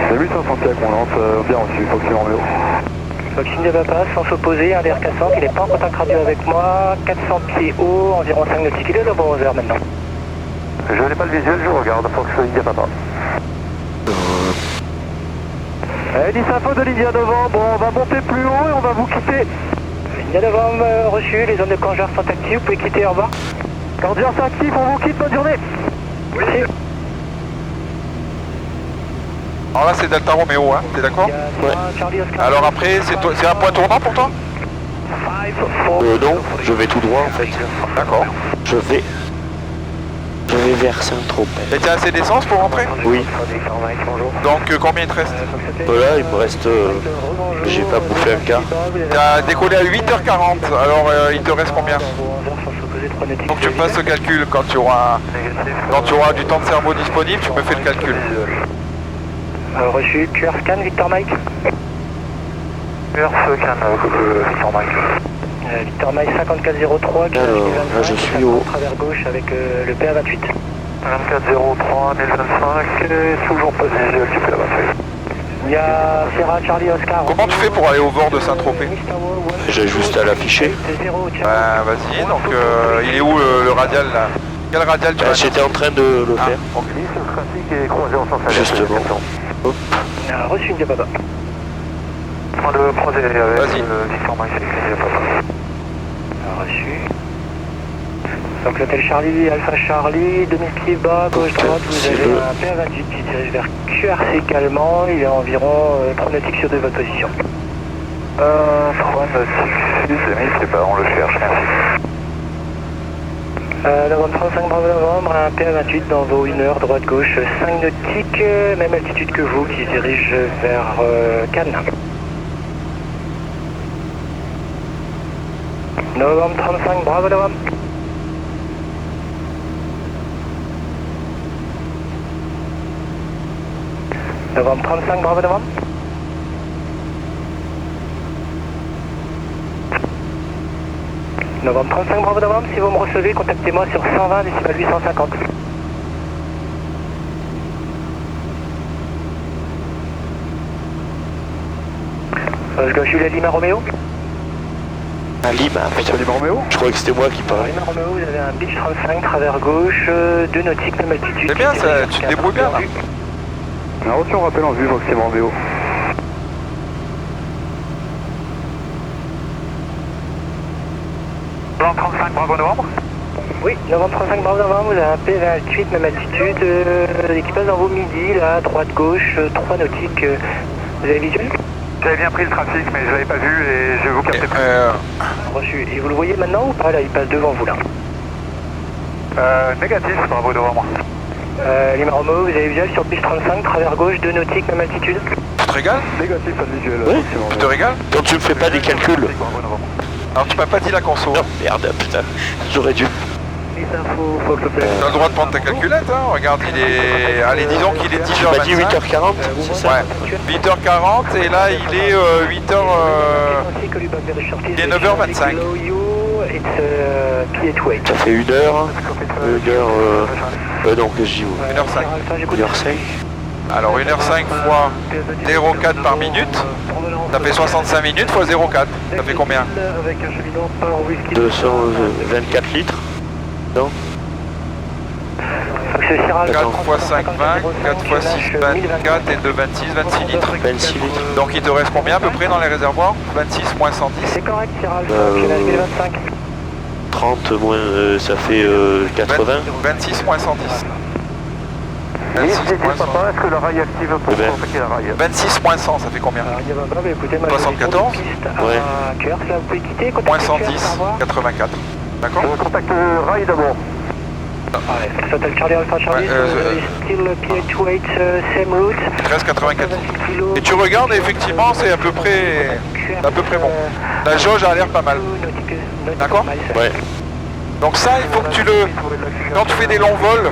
2500 pieds à contenance, bien reçu, Fox Romeo. Fox India Papa, sans s'opposer, un DR400, il est pas en contact radio avec moi, 400 pieds haut, environ 5 nautiques, il est dans vos 11 heures maintenant. Je n'ai pas le visuel, je regarde, Fox India Papa. Nice Info de l'India Novembre, on va monter plus haut et on va vous quitter. India Novembre, reçu, les zones de Cangeur sont actives, vous pouvez quitter, au revoir. Cangeur actif, on vous quitte, bonne journée. Oui. Alors là c'est Delta Romeo, hein, t'es d'accord? Ouais. Alors après c'est un point tournant pour toi? Non, je vais tout droit en fait. D'accord. Je vais vers Saint-Tropez. Et t'as assez d'essence pour rentrer? Oui. Donc combien il te reste? Voilà, il me reste... j'ai pas bouffé un quart. T'as décollé à 8h40, alors il te reste combien? Donc tu me fasses le calcul quand tu auras du temps de cerveau disponible, tu me fais le calcul. Reçu, QR scan, Victor Mike. QR scan, Victor Mike. Victor Mike 5403, QNH 1025, là je suis au... travers gauche avec le PA28. 2403, 1025, toujours pas de visuel du PA28. Il y a Sierra Charlie Oscar. Comment tu fais pour aller au bord de Saint-Tropez? J'ai juste à l'afficher. Bah vas-y, donc il est où le radial là? Quel radial tu vas? J'étais en train de le faire. Ok. Le trafic est croisé en sens inverse. Justement. Hop. Reçu India Papa. Point de croisé avec Vas-y. Victor Mike avec India Papa. Reçu. Donc l'hôtel Charlie, Alpha Charlie, 2000 pieds bas, gauche-droite, vous avez un PA28 qui dirige vers QRC également, il est à environ 3 nautiques sur de votre position. 3 nautiques, 6 amis, c'est pas, on le cherche, merci. Novembre 35, bravo novembre, un PA28 dans vos 1 heure, droite-gauche, 5 nautiques, même altitude que vous, qui se dirige vers Cannes. Novembre 35, bravo novembre. Novembre 35, bravo novembre. Novembre 35, bravo novembre, si vous me recevez, contactez-moi sur 120 décibel 850. Je dois Julia Lima Romeo. À Lima, putain. Lima Romeo. Je croyais que c'était moi qui parlais. Lima Romeo, vous avez un Beach 35, travers gauche, 2 nautiques, même altitude. C'est bien ça, tu te débrouilles bien là. On a reçu un rappel en vue, Fox Romeo. Bravo Novembre. Oui, novembre 35, Bravo Novembre, vous avez un P28, même altitude, l'équipage dans vos midi, là, droite, gauche, 3 nautiques, vous avez visuel? J'avais bien pris le trafic, mais je l'avais pas vu et je vous captais plus. Reçu. Et vous le voyez maintenant ou pas? Là, il passe devant vous, là. Négatif, Bravo Novembre. Lima Romeo, vous avez visuel sur piste 35, travers gauche, 2 nautiques, même altitude? Tu te régales? Négatif, pas de visuel. Oui. Tu te régales? Quand tu me fais pas des calculs. Alors tu m'as pas dit la conso. Non, merde, putain. J'aurais dû. Les infos, faut que Tu as le droit de prendre ta calculette, hein. Regarde, il est... Allez, disons qu'il est 10h25. Tu m'as dit 8h40, c'est ça? Ouais, 8h40 et là il est 8h... Il est 9h25. Ça fait 1 heure. 1 heure... non, que je dis 1h05. 1h05. Alors 1h05 fois 0,4 par minute, ça fait 65 minutes fois 0,4. Ça fait combien? 224 litres. Non? 4 fois 5, 20, 4 fois 6, 24 et 2, 26, 26 litres. 26 litres. Donc il te reste combien à peu près dans les réservoirs? 26 moins 110. C'est correct, Chiral, 30 moins, ça fait 80. 26 moins 110. 26 moins 100. Est-ce que le rail active pour attaquer la rail? 26 moins 100, ça fait combien? 74. Ouais. Moins 110, 84. D'accord? Contacte rail d'abord. Hotel Charlie Alpha Charlie, still PA28, same route. 13,84. Et tu regardes, et effectivement, c'est à peu près bon. La jauge a l'air pas mal. D'accord? Ouais. Donc ça, il faut que tu le... Quand tu fais des longs vols,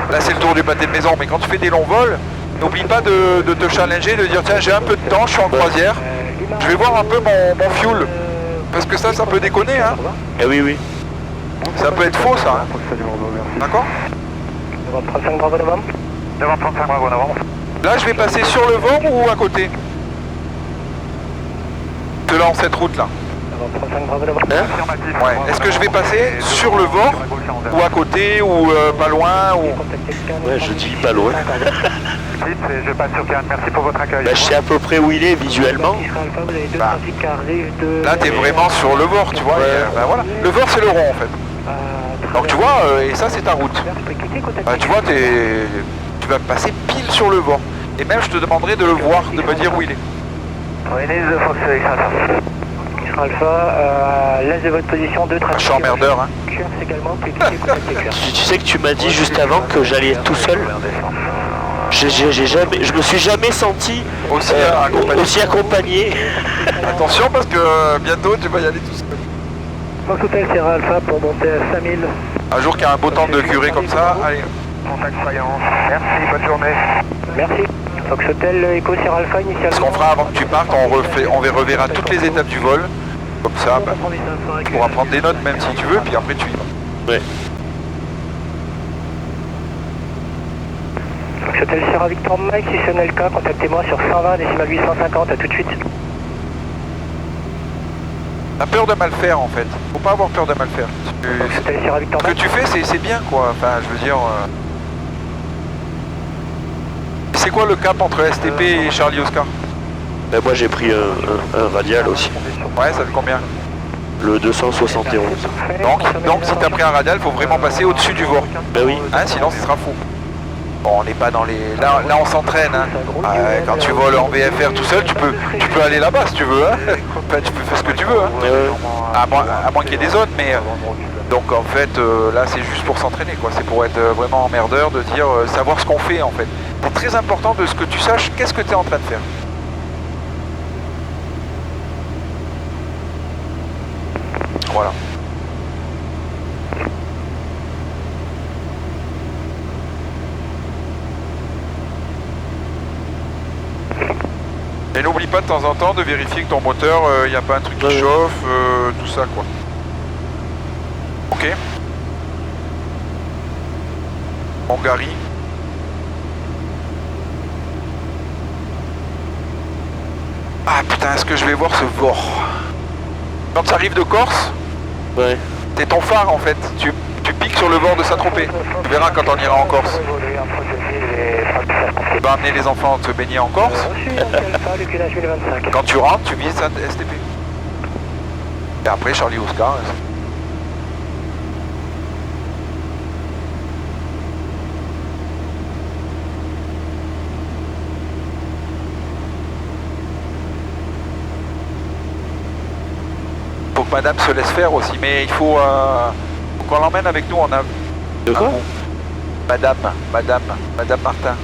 là c'est le tour du pâté de maison, mais quand tu fais des longs vols, n'oublie pas de te challenger, de dire tiens j'ai un peu de temps, je suis en croisière, je vais voir un peu mon fuel. Parce que ça peut déconner, hein. Eh oui, oui. Ça peut être faux, ça. Hein. D'accord? 35 Bravo Novembre. 9h35, Bravo Novembre. Là, je vais passer sur le VOR ou à côté? De là, en cette route-là. 35 Bravo Novembre. Hein? Ouais. Est-ce que je vais passer sur le VOR ou à côté ou pas loin ou... Ouais, je dis pas loin. Je passe sur Cannes, merci pour votre accueil. Bah, je sais à peu près où il est visuellement. Bah, là, t'es vraiment sur le VOR, tu vois. Et, bah, voilà. Le VOR, c'est le rond, en fait. Donc, tu vois, et ça, c'est ta route. Bah, tu vois, tu vas passer pile sur le VOR. Et même, je te demanderai de le voir, de me dire où il est. Alpha, l'est de votre position, 2 trafic. Je suis emmerdeur, hein. Tu sais que tu m'as dit juste avant que j'allais être tout seul. Je me suis jamais senti aussi accompagné. Attention parce que bientôt tu vas y aller tout seul. Fox Hotel Sierra Alpha pour monter à 5000. Un jour qu'il y a un beau temps de curé comme ça, allez. Contact Faïence. Merci, bonne journée. Merci. Fox Hotel Echo Sierra Alpha initialement. Ce qu'on fera avant que tu partes, on reverra toutes les étapes du vol. Comme ça, bah, tu pourras prendre des notes même si tu veux, puis après tu y vas. Ouais. Fox Hotel Sierra Victor Mike, si c'est le cas, contactez-moi sur 120 décimal 850, à tout de suite. T'as peur de mal faire en fait. Faut pas avoir peur de mal faire. Fox Hotel Sierra Victor Ce que Mike. tu fais, c'est bien quoi. Enfin, je veux dire. C'est quoi le cap entre STP et Charlie Oscar? Ben, moi j'ai pris un radial aussi. Ouais, ça fait combien? Le 271. Donc si t'as pris un radial, faut vraiment passer au-dessus du VOR. Ben oui. Hein, sinon ce sera fou. Bon, on n'est pas dans les... Là on s'entraîne. Hein. Quand tu voles en VFR tout seul, tu peux aller là-bas si tu veux. Hein. Enfin, tu peux faire ce que tu veux. Hein. À moins qu'il y ait des zones, mais... donc en fait, là c'est juste pour s'entraîner, quoi. C'est pour être vraiment emmerdeur, de dire, savoir ce qu'on fait en fait. C'est très important de ce que tu saches qu'est-ce que tu es en train de faire. Voilà. Et n'oublie pas de temps en temps de vérifier que ton moteur, il n'y a pas un truc qui chauffe, tout ça quoi. Ok. Hongrie. Ah putain, est-ce que je vais voir ce VOR? Quand ça arrive de Corse, Ouais. c'est ton phare en fait. Tu piques sur le VOR de Saint-Tropez. Tu verras quand on ira en Corse. Tu vas amener les enfants te baigner en Corse. Quand tu rentres, tu vises STP. Et après Charlie Oscar. que madame se laisse faire aussi, mais il faut qu'on l'emmène avec nous en avion. De quoi? Madame Martin.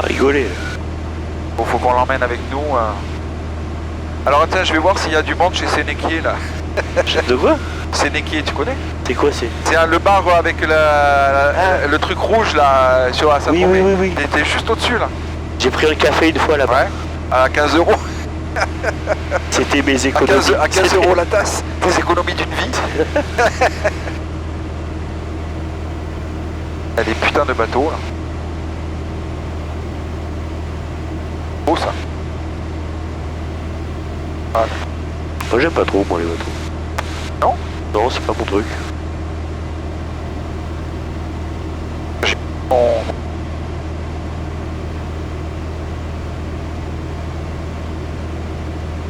Rigoler. Faut qu'on l'emmène avec nous. Alors attends, je vais voir s'il y a du monde chez Sénéquier là. De quoi? Sénéquier, tu connais? C'est quoi c'est? C'est le bar avec le truc rouge là sur la Oui, oui, oui, oui. T'étais juste au-dessus là. J'ai pris un café une fois là-bas. Ouais. À 15 €. C'était mes économies. À 15 € la tasse. Tes économies d'une vie. Il y a des putains de bateaux là. Beau ça. Voilà. Moi j'aime pas trop moi les bateaux. Non? Non, c'est pas mon truc.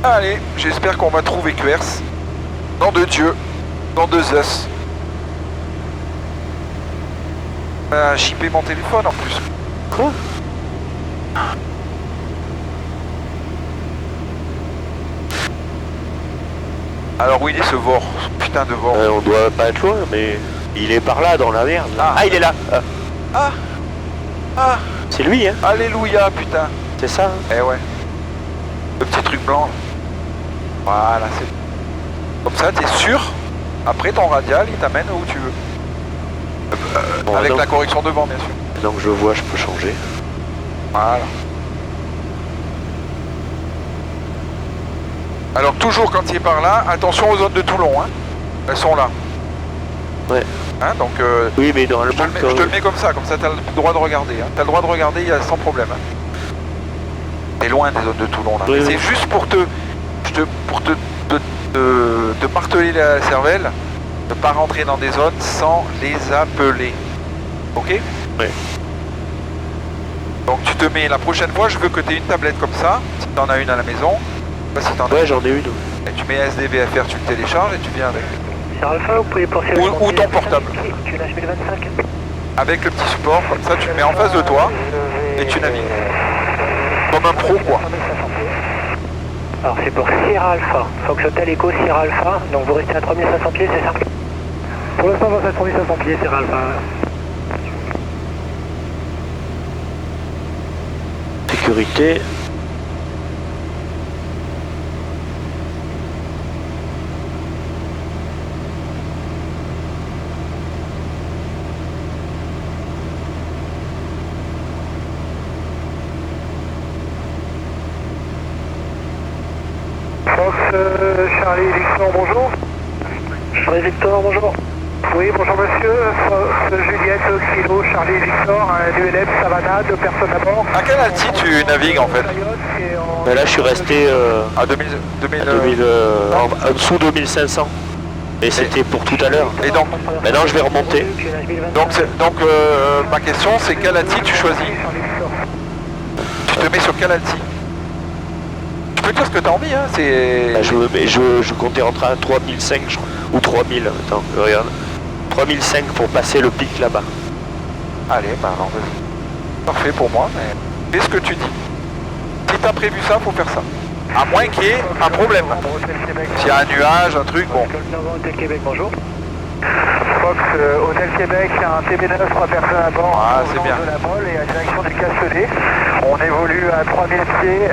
Allez, j'espère qu'on va trouver Quers. Nom de Dieu. Nom de Zeus. Chipper mon téléphone en plus. Quoi? Alors où il est ce Vor? Ce putain de Vor. On doit pas être loin, mais il est par là dans la merde. Ah. Il est là. Ah. C'est lui, hein? Alléluia, putain. C'est ça, hein? Eh ouais. Le petit truc blanc. Là. Voilà, c'est... Comme ça, t'es sûr. Après, ton radial, il t'amène où tu veux. Bon, avec donc, la correction devant, bien sûr. donc je vois, je peux changer. Voilà. Alors, toujours quand il est par là, attention aux zones de Toulon, hein. Elles sont là. Ouais. Hein, donc... Oui, mais dans le je te le mets comme ça t'as le droit de regarder. Hein. T'as le droit de regarder sans problème. Hein. T'es loin des zones de Toulon là. Oui, c'est juste pour te marteler la cervelle, de pas rentrer dans des zones sans les appeler. Ok? Oui. Donc tu te mets, la prochaine fois, je veux que tu aies une tablette comme ça, si tu en as une à la maison. Pas si t'en as Ouais, j'en ai une. et tu mets SDVFR, tu le télécharges et tu viens avec. Sierra Alpha, vous pouvez poursuivre. Ou ton portable. QNH 1025. Avec le petit support, comme ça tu le mets en face de toi et tu navigues. Comme un pro quoi. Alors c'est pour Sierra Alpha, Fox Hotel Echo Sierra Alpha, donc vous restez à 3500 pieds, c'est ça? Pour l'instant, vous êtes à 3500 pieds, Sierra Alpha. Sécurité. Fox, Charlie Victor, bonjour. Charlie Victor, bonjour. Oui, bonjour monsieur. Fox, Juliette, Kilo, Charlie Victor, un ULM Savannah, 2 personnes à bord. À quelle altitude tu navigues en fait? Ben là, je suis resté À 2000 en dessous de 2500. Et c'était pour tout à l'heure. Et donc, Maintenant, je vais remonter. ma question c'est quelle altitude tu choisis? Tu te mets sur quelle altitude? Tu peux dire ce que tu as envie, hein, c'est... Ben, je comptais rentrer à 3005, je crois. Ou 3000. Attends, regarde. 3005 pour passer le pic là-bas. Allez, bah alors vas-y. Parfait pour moi, mais fais ce que tu dis. Si t'as prévu ça, faut faire ça. À moins qu'il y ait un problème. S'il y a un nuage, un truc, bon. Hôtel Québec, bonjour. Fox, Hôtel Québec, un TB9, 3 personnes à bord. Ah, c'est bien. De la Molle et à direction du Castellet. On évolue à 3000 pieds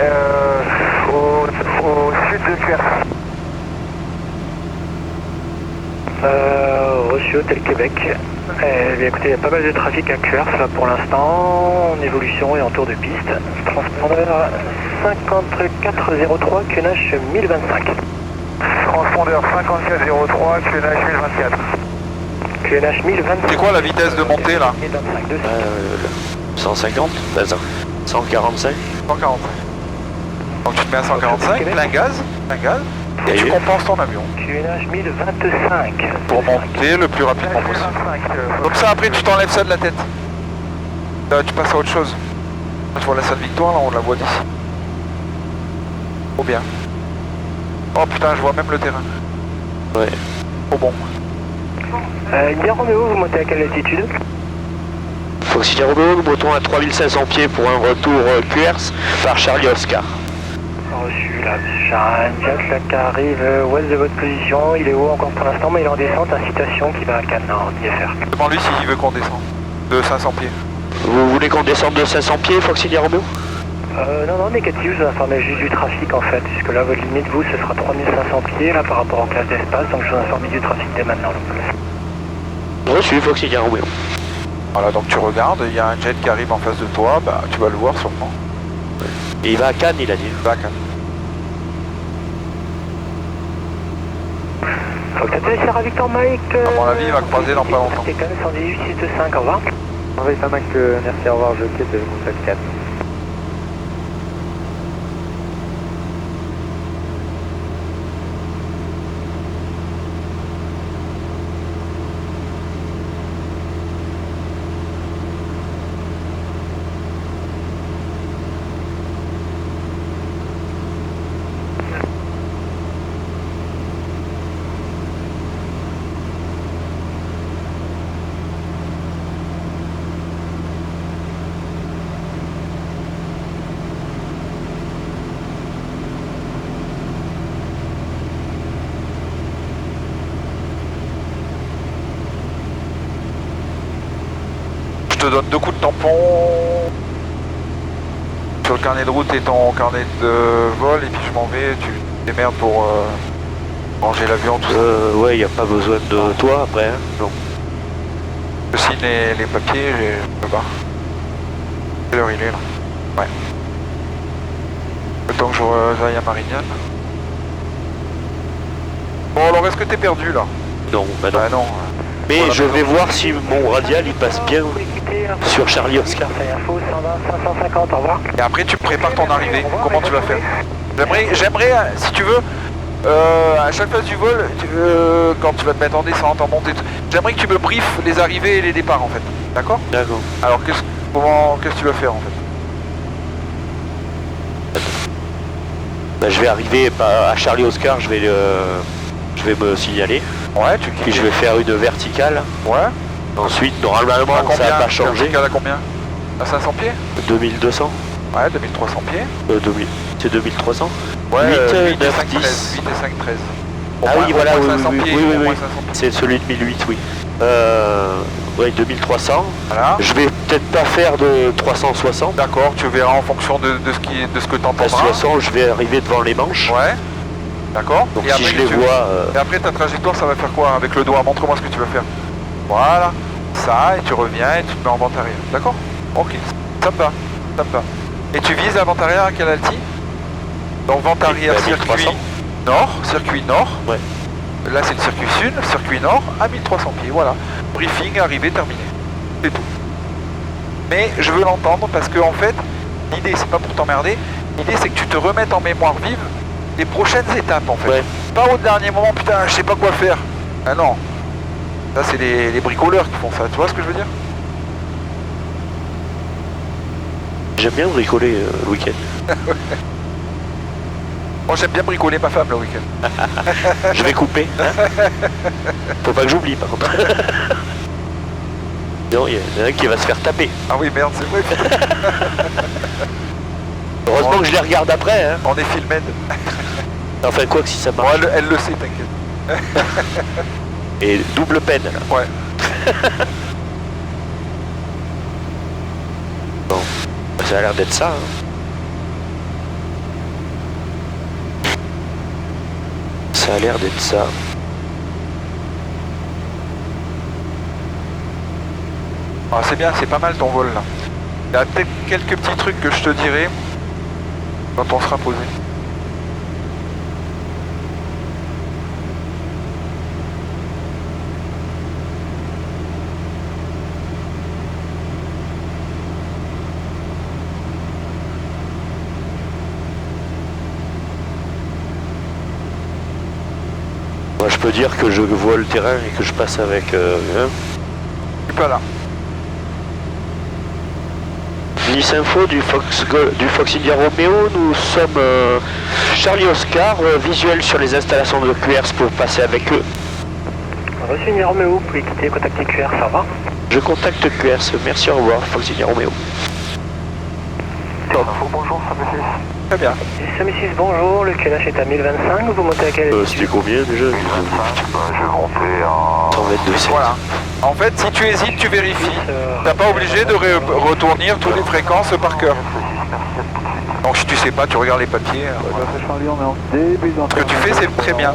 au sud de Cuers. Reçu Hôtel Québec. Bien, écoutez, il y a pas mal de trafic à Cuers là pour l'instant, en évolution et en tour de piste. Transpondeur 5403, QNH 1025. Transpondeur 5403, QNH 1024. QNH 1025. C'est quoi la vitesse de montée là? 1025, 200. 150 Attends, 145. 140. Donc tu te mets à 145, plein gaz, et tu compenses ton avion QNH 1025. pour monter le plus rapidement possible. Comme ça après tu t'enlèves ça de la tête. Tu passes à autre chose. Tu vois la salle Victoire là, on la voit d'ici. Trop bien. Oh putain, je vois même le terrain. Ouais. Trop bon. India Romeo, vous montez à quelle altitude? Foxy Romeo, nous montons à 3500 pieds pour un retour Cuers par Charlie Oscar. Reçu, là. J'ai un jet là qui arrive ouest de votre position. Il est haut encore pour l'instant, mais il est en descente. Incitation qui va à Cannes, en IFR. Demande-lui s'il veut qu'on descende de 500 pieds. Vous voulez qu'on descende de 500 pieds, Fox India Romeo? Non, négatif, je vous informe juste du trafic en fait, puisque là votre limite vous ce sera 3500 pieds là par rapport aux classes d'espace, donc je vous informe du trafic dès maintenant. Reçu, Fox India Romeo. Voilà, donc tu regardes, il y a un jet qui arrive en face de toi, bah tu vas le voir sûrement. Et il va à Cannes, il a dit. Il va à Cannes. Faut peut-être Sierra Victor Mike. À mon avis, il va croiser dans pas longtemps. C'est quand même 118 625, au revoir. Envoyez pas Mac, merci, au revoir, je quitte le contact 4. Je te donne 2 coups de tampon sur le carnet de route et ton carnet de vol, et puis je m'en vais, tu te démerdes pour ranger l'avion, tout ça. Ouais, il n'y a pas besoin de toi après, hein. Non. Je signe les papiers, je me barre. Quelle heure il est là? Ouais. Le temps que j'aille à Marignane. Bon, alors est-ce que t'es perdu là? Non, bah non. Bah non. Mais Voilà, je vais maintenant. voir si mon radial il passe bien sur Charlie Oscar. Info 120 550, au revoir. Et après tu prépares ton arrivée, comment tu vas faire? J'aimerais, si tu veux, à chaque phase du vol, quand tu vas te mettre en descente, en montée, j'aimerais que tu me briefes les arrivées et les départs en fait. D'accord? D'accord. Alors qu'est-ce que tu vas faire en fait? Bah, je vais arriver à Charlie Oscar, je vais me signaler. Ouais, Puis je vais faire une verticale. Ouais. Ensuite, normalement, À combien? ça n'a pas changé. Verticale à combien? À 500 pieds? 2200. Ouais, 2300 pieds. 2000. C'est 2300. Ouais, 8, 8 et 9, 5, 10. 13. 8 et 5, 13. Ah oui, voilà, oui, 500 oui, pieds, oui, au moins oui. 500 pieds. C'est celui de 1008, oui. Ouais, 2300. Voilà. Je vais peut-être pas faire de 360. D'accord, tu verras en fonction de ce que tu À entendras. 60, je vais arriver devant les manches. Ouais. D'accord. Donc Et si après, je les tu- vois... Et après ta trajectoire, ça va faire quoi avec le doigt? Montre-moi ce que tu vas faire. Voilà. Ça, et tu reviens et tu te mets en vente arrière. D'accord? Ok. Ça me va. Ça me va. Et tu vises la vente arrière à quelle alti? Donc vente arrière, bah, circuit 1300. nord, circuit nord. Ouais. Là c'est le circuit sud, circuit nord à 1300 pieds. Voilà. Briefing, arrivé, terminé. C'est tout. Mais je veux l'entendre parce que en fait, l'idée c'est pas pour t'emmerder, l'idée c'est que tu te remettes en mémoire vive les prochaines étapes en fait. Ouais. Pas au dernier moment, putain, je sais pas quoi faire. Ah non. Ça c'est les bricoleurs qui font ça, tu vois ce que je veux dire? J'aime bien bricoler le week-end. Moi j'aime bien bricoler ma femme le week-end. Je vais couper. Hein. Faut pas que j'oublie par contre. Non, il y en a un qui va se faire taper. Ah oui merde, c'est vrai. Heureusement que je les regarde après. Hein. On est filmé. Enfin, quoi que si ça Bon, marche. elle le sait, t'inquiète. Et double peine là. Ouais. Bon, ça a l'air d'être ça. Hein. Ça a l'air d'être ça. Ah, c'est bien, c'est pas mal ton vol là. Il y a peut-être quelques petits trucs que je te dirai quand on sera posé. Moi, je peux dire que je vois le terrain et que je passe avec. Hein. Je suis pas là. Nice Info du Fox India Romeo, nous sommes Charlie Oscar, visuel sur les installations de QRS pour passer avec eux. Reçu India Romeo, vous pouvez quitter, contacter QR, ça va? Je contacte QRS, merci, au revoir, Fox India Romeo. Bonjour, ça me fait. Très bien. 1006, bonjour, le QNH est à 1025, vous montez à quelle altitude? C'était combien déjà? Je vais monter en... 122,7. Voilà. En fait, si tu hésites, tu vérifies. T'as pas obligé de retourner toutes les fréquences par cœur. Donc si tu sais pas, tu regardes les papiers. Ce que tu fais, c'est très bien.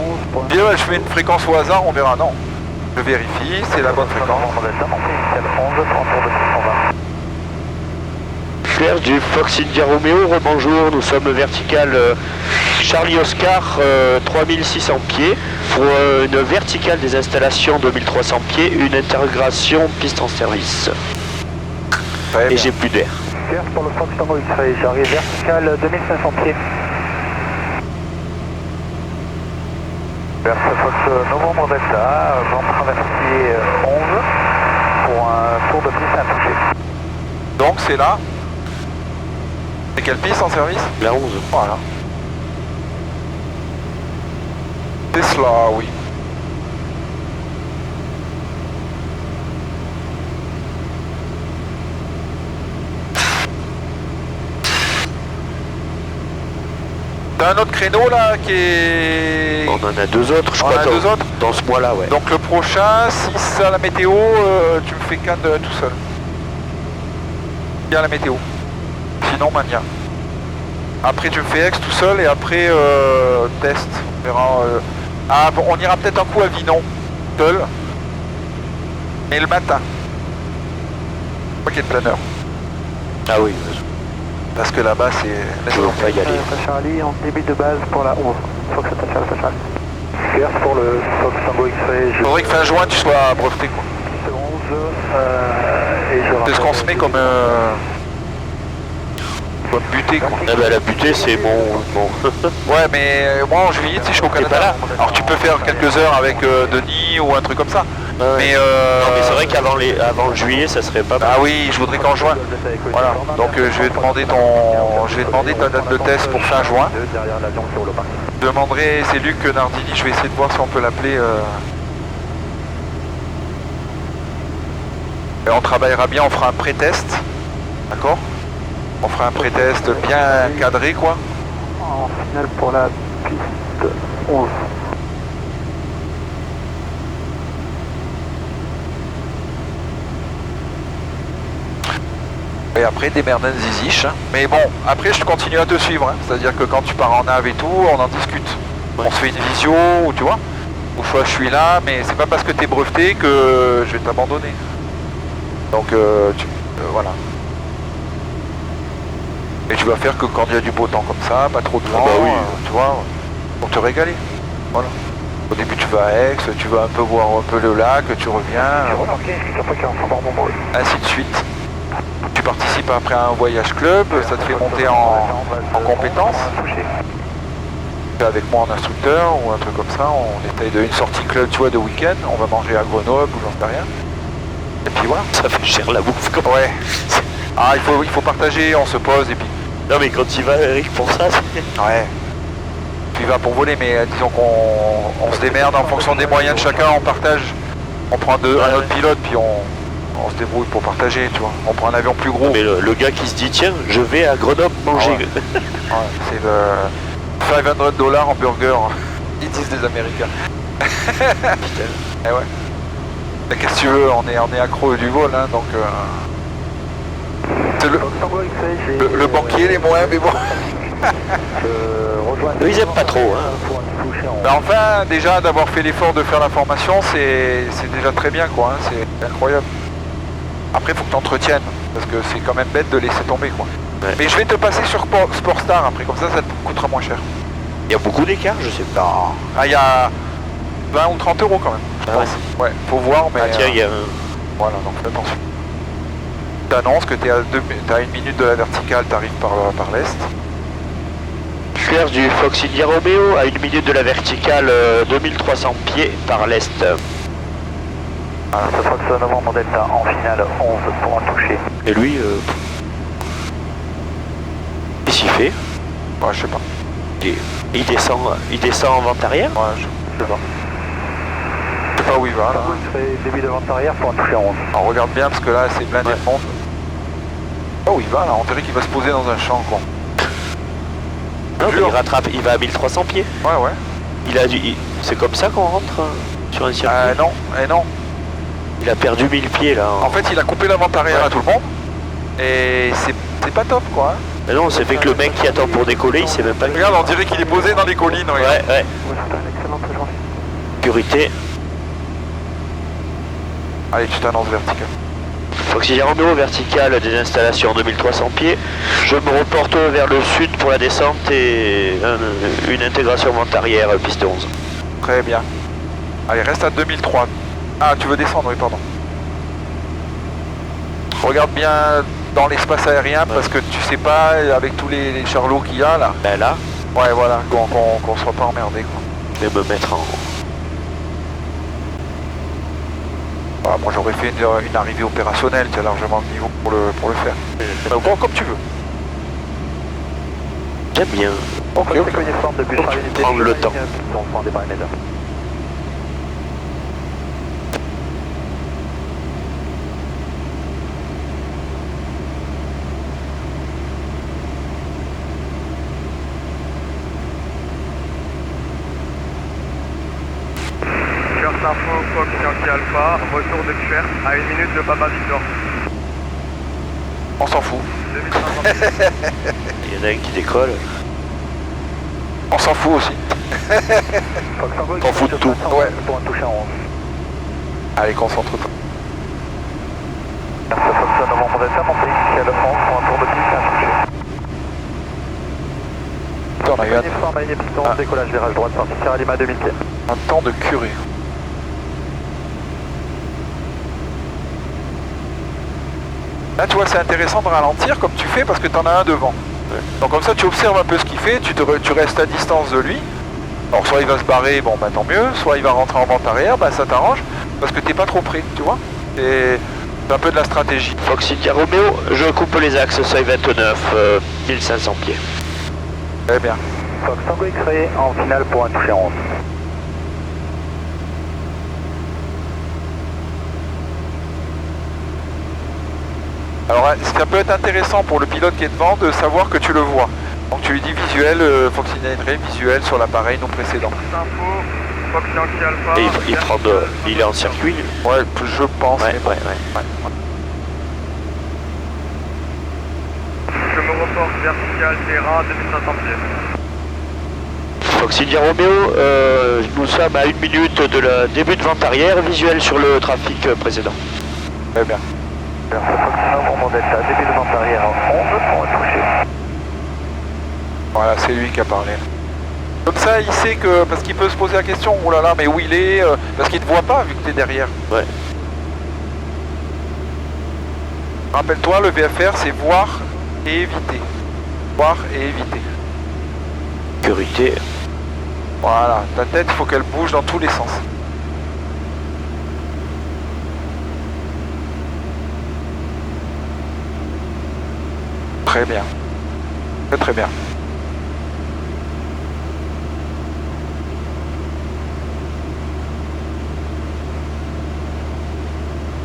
Dis, ouais, je fais une fréquence au hasard, on verra. Non. Je vérifie, c'est la bonne fréquence. Claire du Fox India Romeo, rebonjour, nous sommes vertical Charlie Oscar 3600 pieds pour une verticale des installations 2300 pieds, une intégration piste en service. Très Et bien. j'ai plus d'air. Claire pour le Fox Tango X-Ray, j'arrive vertical 2500 pieds. Vers Fox Novembre Delta, vent traversier 11 pour un tour de piste intouché. Donc c'est là. C'est quelle piste en service? La 11. Voilà. Tesla, oui. T'as un autre créneau là qui est... On en a deux autres, je On crois, en a deux autres dans ce mois-là, ouais. Donc le prochain, si c'est à la météo, tu me fais Cannes tout seul. Bien la météo. Sinon Mania. Après tu me fais Aix tout seul et après test. On verra. Ah bon, on ira peut-être un coup à Vinon, seul. Mais le matin. Pas qu'il y ait de planeur. Ah oui, Parce que là-bas c'est... je veux pas y aller. Alpha Charlie, en débit de base pour la 11. Fox attaché Alpha Charlie. Claire pour le Fox Tango X-Ray. Faudrait que fin juin tu sois breveté quoi. 11 et je C'est ce qu'on se met comme butée quoi. Ah bah la butée c'est mon... Ouais mais moi en juillet tu sais je suis au pas là. Canada. Alors tu peux faire quelques heures avec Denis ou un truc comme ça. Ouais. Mais, Non mais c'est vrai qu'avant avant le juillet ça serait pas mal. Ah oui, je voudrais qu'en juin. Voilà. Donc je vais demander ta date de test pour fin juin. Je demanderai, c'est Luc Nardini, je vais essayer de voir si on peut l'appeler. Et on travaillera bien, on fera un pré-test. D'accord? On fera un pré-test bien cadré quoi. En finale pour la piste 11. Et après des merdes ziziches. Hein. Mais bon, après je continue à te suivre. Hein. C'est-à-dire que quand tu pars en nav et tout, on en discute. Ouais. On se fait une visio, ou tu vois. Ou soit je suis là, mais c'est pas parce que t'es breveté que je vais t'abandonner. Donc voilà. Et tu vas faire que quand il y a du beau temps comme ça, pas trop de vent, bah oui. tu vois, pour te régaler. Voilà. Au début tu vas à Aix, tu vas un peu voir un peu le lac, tu reviens, voilà. Ainsi de suite. Tu participes après à un voyage club, ça te fait monter en compétences. Avec moi en instructeur ou un truc comme ça, on essaye de une sortie club, tu vois, de week-end, on va manger à Grenoble ou j'en sais rien. Et puis voilà. Ça fait cher la bouffe quand Ouais. Ah, il faut partager, on se pose et puis... Non mais quand il va Eric pour ça, c'est... Ouais. Tu vas pour voler, mais disons qu'on se démerde en fonction des moyens de chacun, on partage. On prend un autre pilote, puis on se débrouille pour partager, tu vois. On prend un avion plus gros. Mais le gars qui se dit tiens, je vais à Grenoble manger. Ouais. Ouais, c'est le $500 en burger. Ils disent des Américains. Putain. Eh ouais. Mais qu'est-ce que tu veux, on est accro du vol, hein, donc... C'est le banquier les moins, mais bon. Eux, ils aiment pas trop. Hein. Ben enfin, déjà d'avoir fait l'effort de faire la formation, c'est déjà très bien, quoi. Hein, c'est incroyable. Après, il faut que tu entretiennes, parce que c'est quand même bête de laisser tomber, quoi. Ouais. Mais je vais te passer sur Sportstar après, comme ça te coûtera moins cher. Il y a beaucoup d'écart, je sais pas. Ah, il y a 20 ou 30 euros quand même. Ah ouais. Ouais, faut voir, mais... Ah tiens, il y a un... Voilà, donc fais attention. T'annonces que t'as 1 minute de la verticale, t'arrives par l'est. Claire du Fox India Romeo à 1 minute de la verticale 2300 pieds par l'est. Alors, ce Fox Novembre Delta en finale 11 pour un toucher. Et lui, qu'est-ce qu'il fait? Ouais, je sais pas. Il descend en vente arrière? Ouais, je sais pas. Je sais pas où il va là. Début de vente arrière pour un toucher 11. Alors regarde bien parce que là c'est blindé Ouais. de monde. Oh, il va là, on dirait qu'il va se poser dans un champ quoi. Non, mais dur. il rattrape, il va à 1300 pieds. Ouais. C'est comme ça qu'on rentre sur un circuit. Non, non. Il a perdu 1000 pieds là. En fait, il a coupé l'avant arrière à tout le monde. Et c'est pas top quoi. Mais non, c'est fait que le mec qui attend pour décoller, il sait même pas. Regarde, on dirait qu'il est posé dans les collines. Regarde. Ouais. Sécurité. Allez, tu t'annonces vertical. Foxy Romeo vertical des installations 2300 pieds. Je me reporte vers le sud pour la descente et une intégration vente arrière piste 11. Très bien. Allez, reste à 2003. Ah, tu veux descendre, oui, pardon. Regarde bien dans l'espace aérien parce que tu sais pas, avec tous les charlots qu'il y a là. Ben là. Ouais, voilà, qu'on soit pas emmerdé quoi. Je vais me mettre en... Ah, moi j'aurais fait une arrivée opérationnelle, tu as largement le niveau pour le faire. Bon, comme tu veux. J'aime bien. Ok. Prendre le temps. Info, Fox Yankee Alpha, retour de Cuers à 1 minute de Papa Victor. On s'en fout. 2500. Il y en a un qui décolle. On s'en fout aussi. T'en fous de tout. Ouais. Pour un toucher en 11. Allez, concentre-toi. Fox novembre de faire monter ici à la France pour un tour de piste à un toucher. On a eu Uniforme à piston, décollage virage droite, sortie Sierra Lima 2000 pieds. un temps de curé. Là, tu vois, c'est intéressant de ralentir comme tu fais parce que tu en as un devant. Ouais. Donc comme ça, tu observes un peu ce qu'il fait, tu restes à distance de lui. Alors soit il va se barrer, bon bah tant mieux, soit il va rentrer en vente arrière, bah ça t'arrange, parce que t'es pas trop près, tu vois. C'est un peu de la stratégie. Foxy Romeo, je coupe les axes seuil 29, 1500 pieds. Très bien. Fox Tango X-Ray en finale pour un toucher en 11. Alors ça peut être intéressant pour le pilote qui est devant de savoir que tu le vois. Donc tu lui dis visuel, Foxy Ray visuel sur l'appareil non précédent. Info, Fox Yankee Alpha. Et il est en circuit lui. Ouais, je pense. Ouais. Je me reporte vertical terrain 2500 pieds. Foxy Romeo, nous sommes à 1 minute de la début de vente arrière, visuel sur le trafic précédent. Très bien. Fox novembre delta, début de vente arrière en 11 pour un toucher. Voilà, c'est lui qui a parlé. Comme ça, il sait que, parce qu'il peut se poser la question, oh là là, mais où il est, parce qu'il ne te voit pas vu que tu es derrière. Ouais. Rappelle-toi, le VFR, c'est voir et éviter. Voir et éviter. Sécurité. Voilà, ta tête, il faut qu'elle bouge dans tous les sens. Très bien. Très très bien.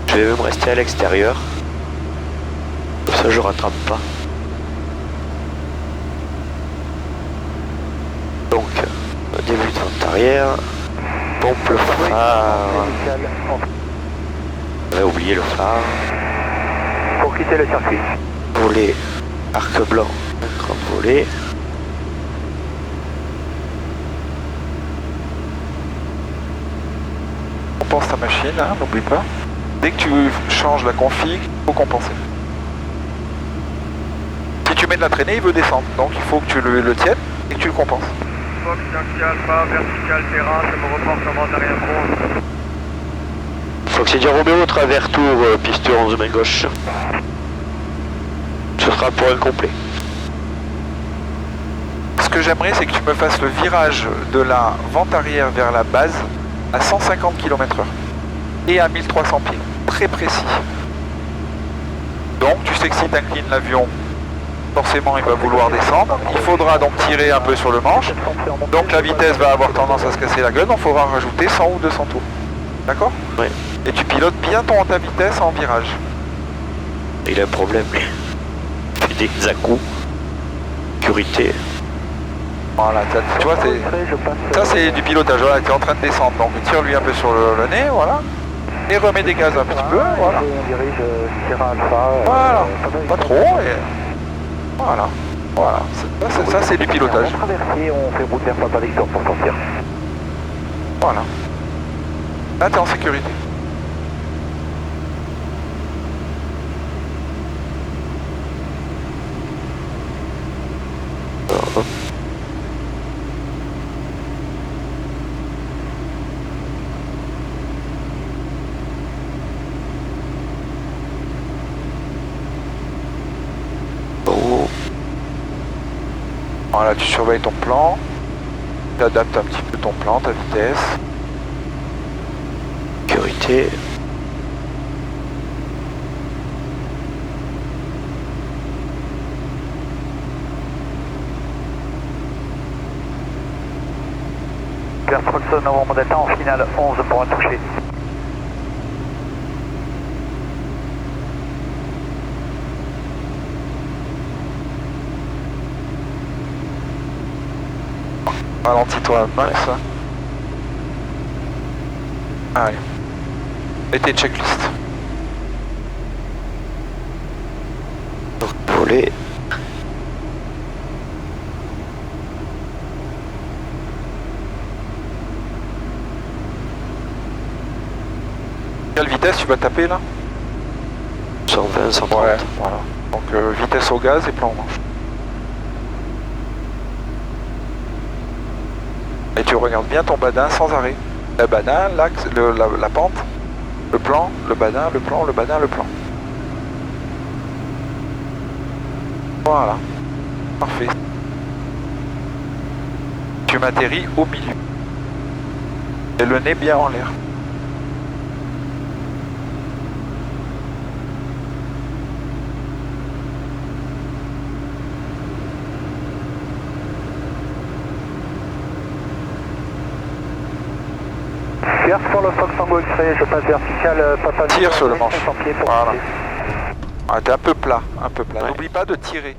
Je vais même rester à l'extérieur. Comme ça je rattrape pas. Donc, début de vente arrière. Pompe le phare. On va oublier le phare. Pour quitter le circuit. Volet. Arc blanc. Grand volet. Compense ta machine, hein, n'oublie pas. Dès que tu changes la config, il faut compenser. Si tu mets de la traînée, il veut descendre. Donc il faut que tu le tiennes et que tu le compenses. Fox Yankee Alpha, vertical terrain, je me reporte en vente arrière pour 11. Foxy Romeo, travers tour, piste 11 main gauche. Ce sera pour un complet. Ce que j'aimerais, c'est que tu me fasses le virage de la vente arrière vers la base à 150 km/h et à 1300 pieds. Très précis. Donc, tu sais que si tu inclines l'avion, forcément, il va vouloir descendre. Il faudra donc tirer un peu sur le manche. Donc, la vitesse va avoir tendance à se casser la gueule. Donc, il faudra rajouter 100 ou 200 tours. D'accord ? Ouais. Et tu pilotes bien ta vitesse en virage. Il a un problème, lui. Il fait des à-coups. Sécurité. Voilà, tu vois, ça c'est du pilotage. Voilà, tu es en train de descendre, donc tire-lui un peu sur le nez, voilà. Et remets des gaz un petit peu, voilà. On dirige Sierra Alpha. Voilà, pas trop, et voilà. Voilà, ça c'est du pilotage. On traverse, on fait route vers Papa Victor pour sortir. Voilà. Là, t'es en sécurité. Voilà, tu surveilles ton plan, tu adaptes un petit peu ton plan, ta vitesse. Sécurité. Pierre Trolson, Novembre Delta en finale 11 pour un toucher. Ralentis-toi, max. Allez. Et tes checklists. Voler. Quelle vitesse tu vas taper là? 120, 130. Ouais, voilà. Donc vitesse au gaz et plan manche. Et tu regardes bien ton badin sans arrêt. Le badin, l'axe, la pente, le plan, le badin, le plan, le badin, le plan. Voilà. Parfait. Tu m'atterris au milieu. Et le nez bien en l'air. Pierre pour le Fox Tango X-Ray, je passe vertical, Papa. Tire sur le manche. Voilà. Ah, t'es un peu plat, un peu plat. Ouais. N'oublie pas de tirer.